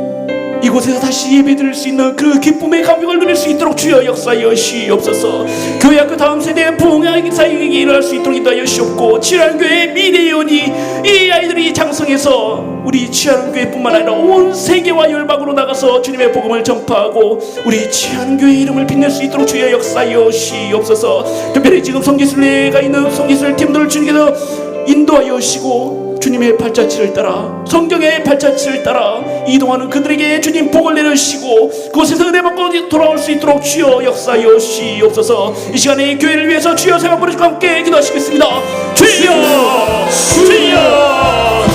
이곳에서 다시 예배드릴 수 있는 그 기쁨의 감격을 누릴 수 있도록 주여 역사하여 주시옵소서. 교회와 그 다음 세대의 부흥의 사역이 일어날 수 있도록 인도하여 주시옵고, 치유하는교회 미래의원이 이 아이들이 장성해서 우리 치유하는교회뿐만 아니라 온 세계와 열방으로 나가서 주님의 복음을 전파하고 우리 치유하는교회의 이름을 빛낼 수 있도록 주여 역사하여 주시옵소서. 특별히 지금 성기술회가 있는 성기술 팀들을 주님께서 인도하여 주시고 주님의 발자취를 따라, 성경의 발자취를 따라 이동하는 그들에게 주님 복을 내려주시고 그곳에서 은혜 받고 돌아올 수 있도록 주여 역사하여 주시옵소서. 이 시간에 이 교회를 위해서 주여 생각 보내시고 함께 기도하시겠습니다. 주여 주여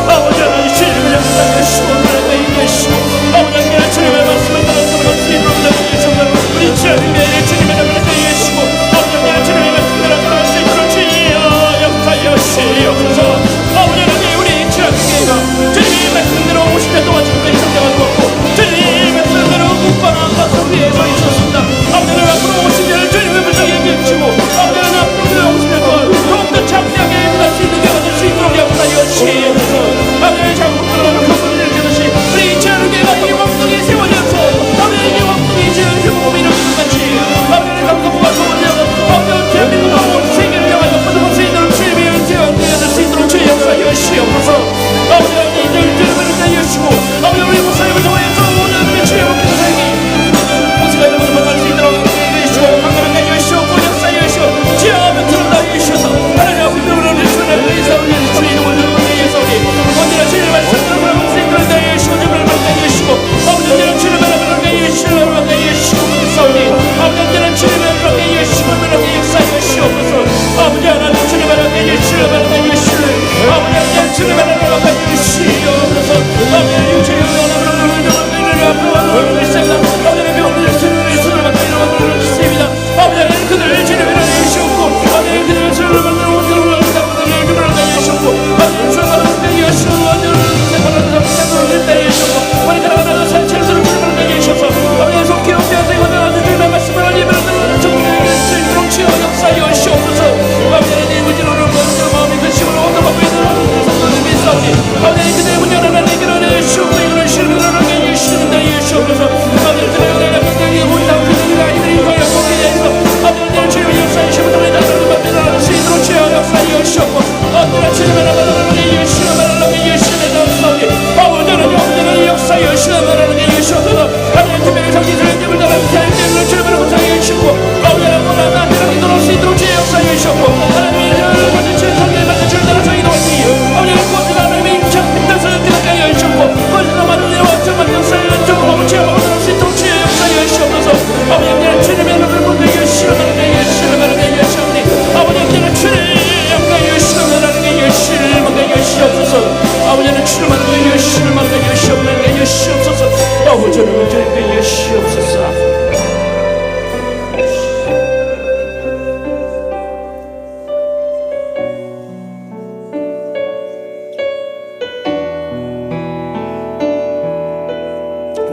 아버지 하나님 주님을 향하여 시원하게 계시고 아버지 하나님 주님의 말씀을 따라 살아갈 수 있도록 주님을 우리 주님의 주님의 나라를 계시고 아버지 하나님 주님의 말씀을 따라 살아갈 수 있도록 주여 역사하시옵소서. 아버지 하나님 우리 주님께가 주님의 말씀대로 50년 동안 지금까지 성장을 먹고 주님의 말씀대로 굳건한 것을 위해 서 있었습니다. 아버지 하나님 앞으로 50년을 주님의 불쌍히 여기시고 아버지 하나님 앞으로 50년 동안 더욱더 창대하게 일어날 수 있는 게 얻을 수 있도록 역사하시옵소서. 아버지 장국들을 그분을 일으켜주시 우리 주님께가 이 왕국이 세워져서 아버지 이 왕국이 지은 흉범이 이루어진 같이 아버지 감사부가 소원되어서 아버지 대한민국과 온 세계를 향하여 모든 것을 있도록 주님의 은혜와 되어줄 수 있도록 주의 역사하시옵소서. 아버지 하나님 이들 주님을 위하여주시고 아버지 우리 목사님을 통하여서 오늘의 주의 목회를 살기 모습을 받을 수 있도록 해주시고 강건하게 해주시고 역사하시고 주여 멘트를 다해주셔서 하나님 앞에 우리 주님을 위해서 우리 주의 이름을 위해서 우리 언제나 주님의 말씀을 바라볼 수 있도록 다해주시고 주님을 받아주시고 아버지 언제나 주님을 받아주시고 사오니 아버지 언제나 주님을 받아주시고 역사하시옵소서. 아버지 하나님 주님을 받아주시고 아버지 하나님 주님을 받아주시옵소서. 아버지 주님을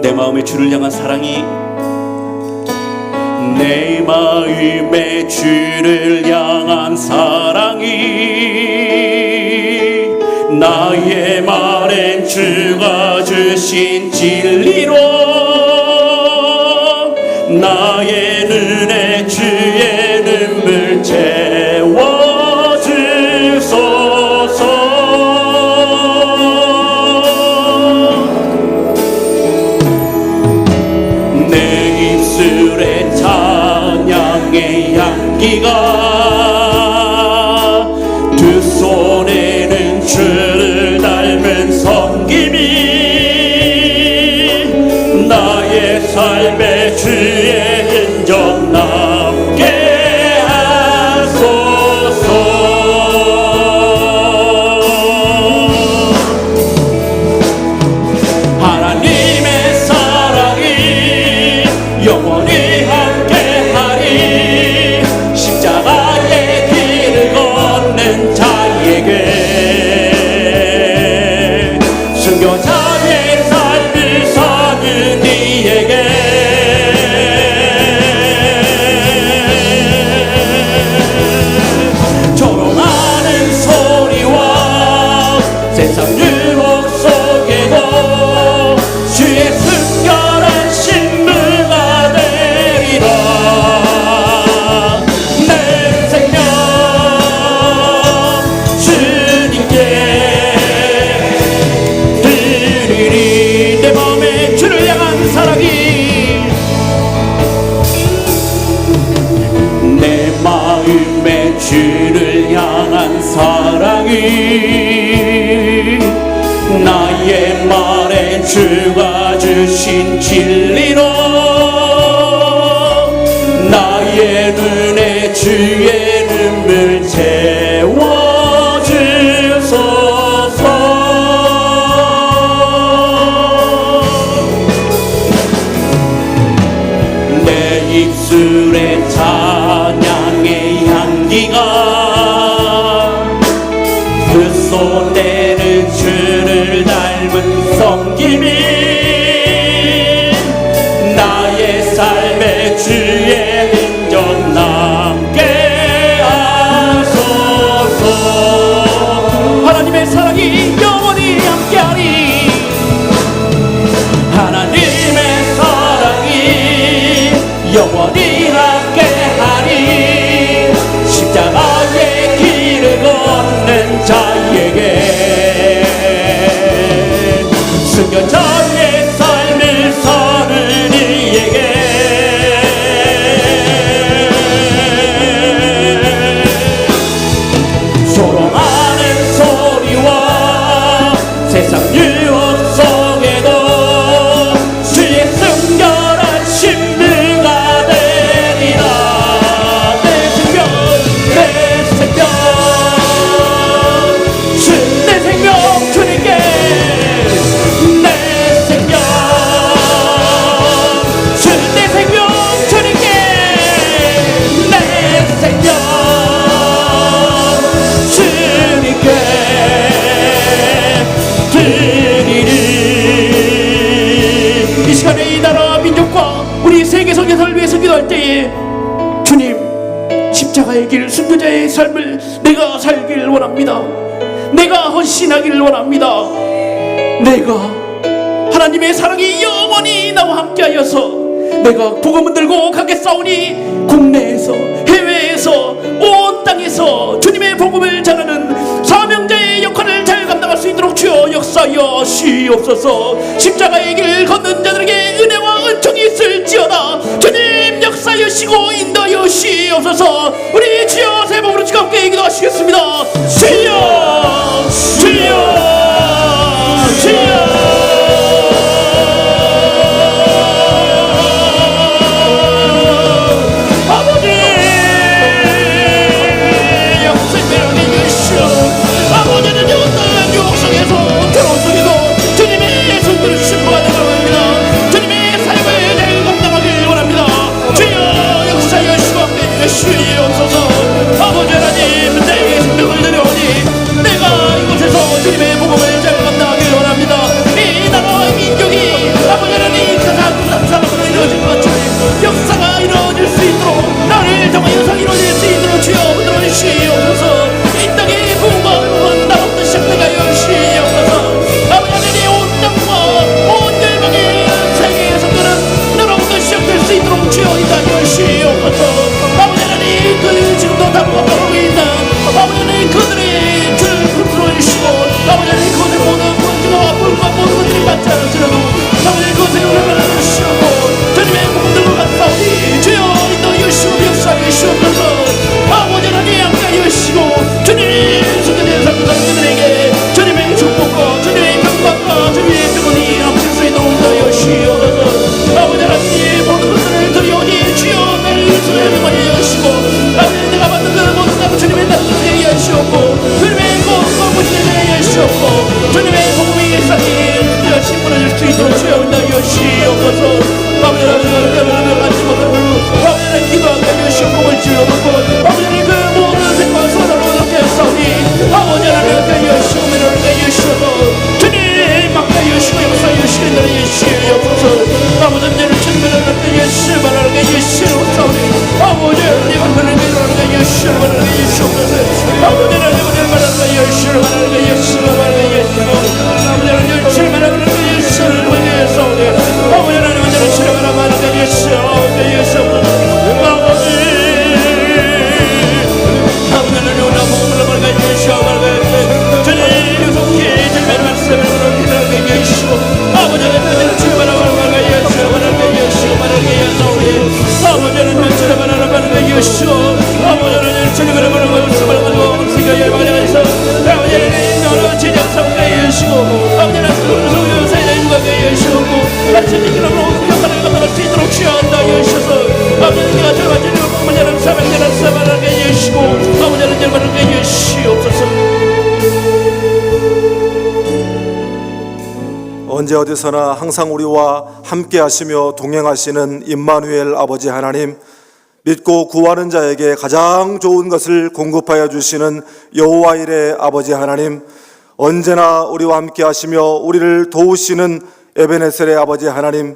내 마음의 주를 향한 사랑이 내 마음의 주를 향한 사랑이 나의 말엔 주가 주신 진리로 나의 눈에 주의 눈물 채워주소서. 내 입술에 찬양의 향기가 두 손에는 주를 닮은 섬김이 나의 삶의 주의 흔적 남게 하소서. 하나님의 사랑이 영원히 함께하리. 십자가의 길을 걷는 자에게 순교자의 삶을 사는 이에게 조롱하는 소리와 세상 유혹 속에도 주의 순결한 신부가 되리라. 내 생명 주님께 드리리. 내 마음에 주를 향한 사랑이 내 마음에 주를 향한 사랑이 나의 말에 주가 주신 진리로 쏟내는 주를 닮은 섬김이 나의 삶의 주의 흔적 남게 하소서. 하나님의 사랑이 영원히 함께하리. 하나님의 사랑이 영원히 함께하리. 십자가의 길을 걷는 자에게 순교자의 삶을 사는 이에게 소롱하는 소리와 세상 유혹 속에도 주의 순결한 신비가 되리라. 내 생명 내 생명 내 생명 주님께 내 생명 내 생명 주님께 내 생명 주님께 드리리. 이 시간에 이 나라 민족과 우리 세계 선교사를 위해서 기도할 때에 주님, 십자가의 길 순교자의 삶을 내가 살길 원합니다. 내가 헌신하기를 원합니다. 내가 하나님의 사랑이 영원히 나와 함께하여서 내가 복음을 들고 가겠사오니 국내에서 해외에서 온 땅에서 주님의 복음을 전하는 사명자의 역할을 잘 감당할 수 있도록 주여 역사하여 시옵소서. 십자가의 길 걷는 자들에게 은혜와 은총이 있을지어다. 주님 역사하시고 인도하여 시옵소서. 우리 주여 세 번으로 지금 함께 기도하시겠습니다. 주여 주여 주여. 아버지는 어떤 유혹 속에서 괴로움 속에서 주님의 손들을 신부가 되기를 원합니다. 주님의 삶을 잘 감당하기를 원합니다. 주여 역사여 주시고 함께 주시옵소서. 아버지 하나님, 내게 생명을 드려오니 내가 이곳에서 주님의 복음을 잘 감당하기를 원합니다. 이 나라와 민족이 아버지 하나님 가장 사랑으로 이루어질 것처럼 역사가 이루어질 수 있도록 나를 정말 영상 이루어질 수 있도록 주여 흔들어 주시옵소서. 이 땅의 부흥과 의복은 나로부터 시작되가요 시옵소서. 아버지 하나님, 온 땅과 온 열방의 세계의 성도는 나로부터 시작될 수 있도록 주여 인도하여 시옵소서. 아버지 하나님, 그들이 지금도 다부가 바라고 있는 아버지 하나님, 그들의 주를 흔들어 주시고 아버지 하나님, 그들의 모든 권지와 불과 모든 것들이 맞지 않을지라도 아버지 그것에 은혜를 주시고 주님의 복음 들고 갔사오니 주여 인도하여 시옵 역사하여 시옵소서. 아버지 하나님, 함께하여 주시고 주님 순교된 사람들에게 주님의 축복과 주님의 평강과 주님의 평온이 넘칠 수 있도록 인도하여 주시옵소서. 아버지 하나님, 모든 것들을 드리오니 주여 나를 위해서 명하여 주시고 아버지 내가 받는 그 모든 것을 주님의 나라에 하시옵고 주님의 복음과 무시에 하시옵고 주님의 복음이 쌓인 신분을 줄 수 있도록 주여 인도하여 주시옵소서. 아버지 하나님, 같이 못하고 아버지 하나님 기도하게 하시옵고 물질러놓고 아버지 하나님 그 모든 생과 소원으로 함께 싸우니 아버지 하나님 함께 하시고 하게 하시옵소서. 주님 함께 하시고 역사하시고 인도하여 주시옵소서. 아버지 하나님 주님을 함께 하시고 하게 하시옵소서. 아버지 하나님 함께 하시고 하게 하시옵소서. 아버지 하나님 함께 하시고 하게 하시옵소서. 아버지 하나님 주님을 함께 하시고 하게 하시옵소서. 아버지 하나님 주님을 함께 하시고 하게 하시옵소서. 아버지 하나님 오늘 복음을 말하게 주시옵소서. 주님 속히 주님의 말씀을 기다리게 해주시고 아버지 하나님 주님을 말하게 주시고 말하게 주시고 말하게 하소서. 아버지 하나님 주님을 말하게 주시고 아버지 하나님 주님을 말하게 주시고 생각을 말하게 주시고 아버지 하나님 너를 제작상하게 해주시고 아버지 하나님 소유 사이에 누가게 해주시고 같이 이끌어놓고 평가를 받을 수 있도록 주여하여 주셔서 아버지 하나님 저와 주님을 복음을 사랑하는 사랑하게 해주시고 아버지 하나님 말하게 해주시옵소서. 언제 어디서나 항상 우리와 함께 하시며 동행하시는 임마누엘 아버지 하나님, 믿고 구하는 자에게 가장 좋은 것을 공급하여 주시는 여호와 일의 아버지 하나님, 언제나 우리와 함께 하시며 우리를 도우시는 에베네셀의 아버지 하나님,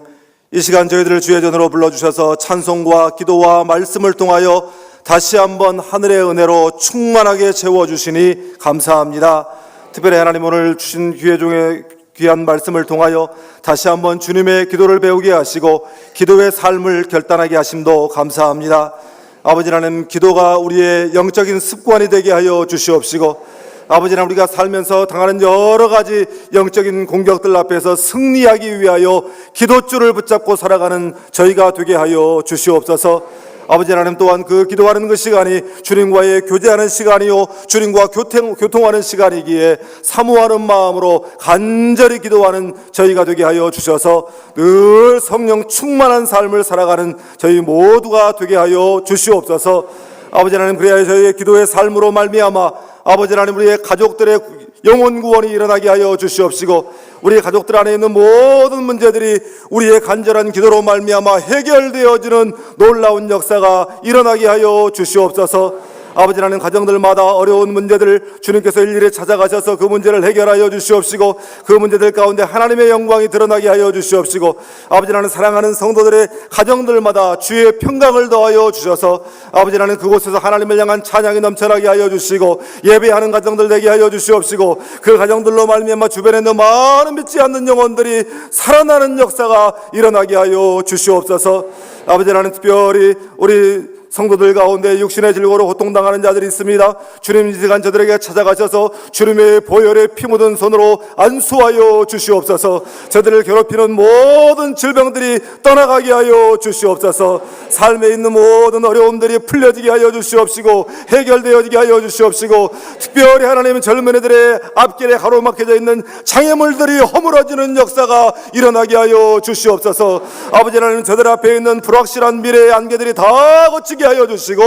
이 시간 저희들을 주의 전으로 불러주셔서 찬송과 기도와 말씀을 통하여 다시 한번 하늘의 은혜로 충만하게 채워주시니 감사합니다. 특별히 하나님 오늘 주신 귀의 종의 귀한 말씀을 통하여 다시 한번 주님의 기도를 배우게 하시고 기도의 삶을 결단하게 하심도 감사합니다. 아버지 하나님, 기도가 우리의 영적인 습관이 되게 하여 주시옵시고, 아버지 하나님, 우리가 살면서 당하는 여러 가지 영적인 공격들 앞에서 승리하기 위하여 기도줄을 붙잡고 살아가는 저희가 되게 하여 주시옵소서. 아버지 하나님, 또한 그 기도하는 그 시간이 주님과의 교제하는 시간이요 주님과 교통하는 시간이기에 사모하는 마음으로 간절히 기도하는 저희가 되게 하여 주셔서 늘 성령 충만한 삶을 살아가는 저희 모두가 되게 하여 주시옵소서. 아버지 하나님, 그래야 저희의 기도의 삶으로 말미암아 아버지 하나님, 우리의 가족들의 영혼 구원이 일어나게 하여 주시옵시고, 우리 가족들 안에 있는 모든 문제들이 우리의 간절한 기도로 말미암아 해결되어지는 놀라운 역사가 일어나게 하여 주시옵소서. 아버지 하나님, 가정들마다 어려운 문제들 주님께서 일일이 찾아가셔서 그 문제를 해결하여 주시옵시고, 그 문제들 가운데 하나님의 영광이 드러나게 하여 주시옵시고, 아버지 하나님, 사랑하는 성도들의 가정들마다 주의 평강을 더하여 주셔서 아버지 하나님, 그곳에서 하나님을 향한 찬양이 넘쳐나게 하여 주시고, 예배하는 가정들 되게 하여 주시옵시고, 그 가정들로 말미암아 주변에 있는 많은 믿지 않는 영혼들이 살아나는 역사가 일어나게 하여 주시옵소서. 아버지 하나님, 특별히 우리 성도들 가운데 육신의 질고로 고통당하는 자들이 있습니다. 주님, 이 시간 저들에게 찾아가셔서 주님의 보혈에 피 묻은 손으로 안수하여 주시옵소서. 저들을 괴롭히는 모든 질병들이 떠나가게 하여 주시옵소서. 삶에 있는 모든 어려움들이 풀려지게 하여 주시옵시고 해결되어지게 하여 주시옵시고, 특별히 하나님은 젊은이들의 앞길에 가로막혀져 있는 장애물들이 허물어지는 역사가 일어나게 하여 주시옵소서. 아버지 하나님, 저들 앞에 있는 불확실한 미래의 안개들이 다 거치게 하여 주시고,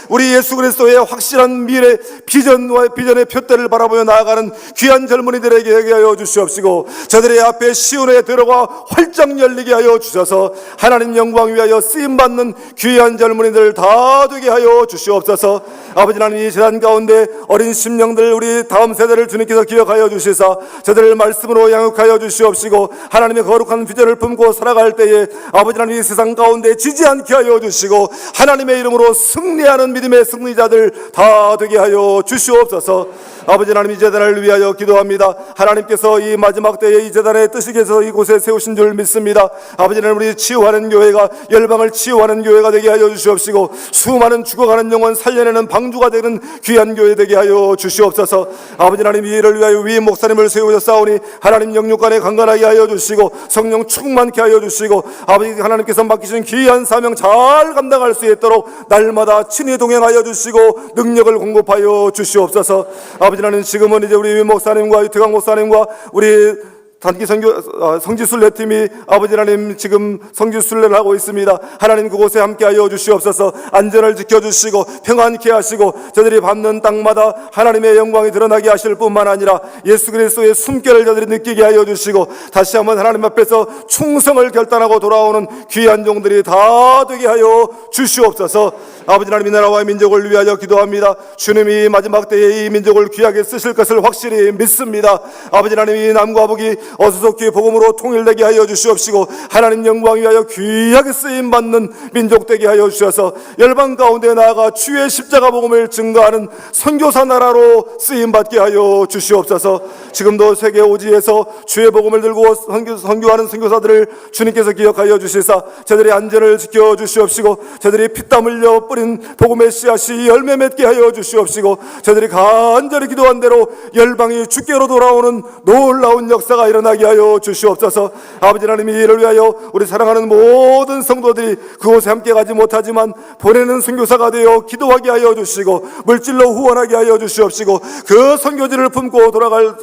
우리 예수 그리스도의 확실한 미래 비전의 표대를 바라보며 나아가는 귀한 젊은이들에게 하여 주시옵시고, 저들의 앞에 시온의 대로가 활짝 열리게 하여 주셔서 하나님 영광 위하여 쓰임받는 귀한 젊은이들 다 되게 하여 주시옵소서. 아버지 하나님, 이 재단 가운데 어린 심령들, 우리 다음 세대를 주님께서 기억하여 주시사 저들을 말씀으로 양육하여 주시옵시고, 하나님의 거룩한 비전을 품고 살아갈 때에 아버지 하나님, 이 세상 가운데 지지 않게 하여 주시고 하나님의 이름으로 승리하는 믿음의 승리자들 다 되게 하여 주시옵소서. 아버지 하나님, 이 재단을 위하여 기도합니다. 하나님께서 이 마지막 때에 이 재단의 뜻이께서 이곳에 세우신 줄 믿습니다. 아버지 하나님, 우리 치유하는 교회가 열방을 치유하는 교회가 되게 하여 주시옵시고, 수많은 죽어가는 영혼 살려내는 방주가 되는 귀한 교회 되게 하여 주시옵소서. 아버지 하나님, 이 일을 위하여 위 목사님을 세우셨사오니 하나님 영육간에 강건하게 하여 주시고 성령 충만케 하여 주시고, 아버지 하나님께서 맡기신 귀한 사명 잘 감당할 수 있도록 날마다 친히 동행하여 주시고 능력을 공급하여 주시옵소서. 아버지 하나님, 지금은 이제 우리 위 목사님과 유태강 목사님과 우리 단기 성지순례팀이 아버지 하나님 지금 성지순례를 하고 있습니다. 하나님, 그곳에 함께하여 주시옵소서. 안전을 지켜주시고 평안케 하시고 저들이 밟는 땅마다 하나님의 영광이 드러나게 하실 뿐만 아니라 예수 그리스도의 숨결을 저들이 느끼게 하여 주시고, 다시 한번 하나님 앞에서 충성을 결단하고 돌아오는 귀한 종들이 다 되게 하여 주시옵소서. 아버지 하나님, 이 나라와 민족을 위하여 기도합니다. 주님이 마지막 때에 이 민족을 귀하게 쓰실 것을 확실히 믿습니다. 아버지 하나님, 이 남과 북이 어수속히 복음으로 통일되게 하여 주시옵시고 하나님 영광 위하여 귀하게 쓰임받는 민족 되게 하여 주셔서 열방 가운데 나아가 주의 십자가 복음을 증거하는 선교사 나라로 쓰임받게 하여 주시옵소서. 지금도 세계 오지에서 주의 복음을 들고 선교하는 선교사들을 주님께서 기억하여 주시사 저들의 안전을 지켜 주시옵시고, 저들이 피땀 흘려 뿌린 복음의 씨앗이 열매 맺게 하여 주시옵시고, 저들이 간절히 기도한 대로 열방이 주께로 돌아오는 놀라운 역사가 일어나게 하여 주시옵소서. 아버지 하나님, 이 일을 위하여 우리 사랑하는 모든 성도들이 그곳에 함께 가지 못하지만 보내는 선교사가 되어 기도하게 하여 주시고 물질로 후원하게 하여 주시옵시고, 그 선교지를 품고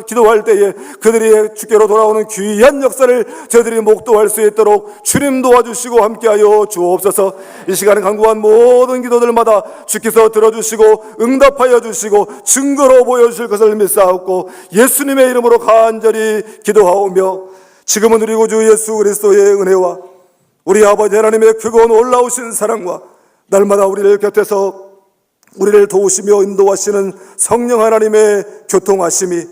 기도할 때에 그들이 주께로 돌아오는 귀한 역사를 저들이 목도할 수 있도록 주님 도와주시고 함께하여 주옵소서. 이 시간에 간구한 모든 기도들마다 주께서 들어주시고 응답하여 주시고 증거로 보여주실 것을 믿사옵고 예수님의 이름으로 간절히 기도하오며, 지금은 우리 구주 예수 그리스도의 은혜와 우리 아버지 하나님의 크고 놀라우신 사랑과 날마다 우리를 곁에서 우리를 도우시며 인도하시는 성령 하나님의 교통하심이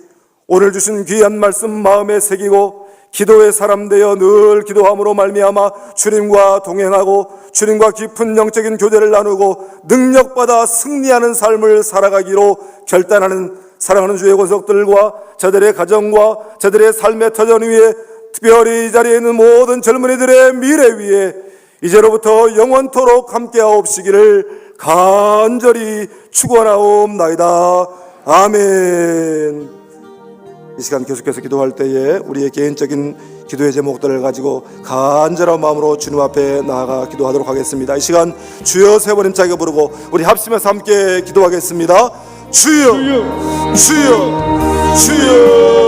오늘 주신 귀한 말씀 마음에 새기고 기도의 사람 되어 늘 기도함으로 말미암아 주님과 동행하고 주님과 깊은 영적인 교제를 나누고 능력받아 승리하는 삶을 살아가기로 결단하는 사랑하는 주의 권속들과 저들의 가정과 저들의 삶의 터전 위에 특별히 이 자리에 있는 모든 젊은이들의 미래 위에 이제로부터 영원토록 함께하옵시기를 간절히 축원하옵나이다. 아멘. 이 시간 계속해서 기도할 때에 우리의 개인적인 기도의 제목들을 가지고 간절한 마음으로 주님 앞에 나아가 기도하도록 하겠습니다. 이 시간 주여 세 번 힘차게 부르고 우리 합심해서 함께 기도하겠습니다. 주여 주여 주여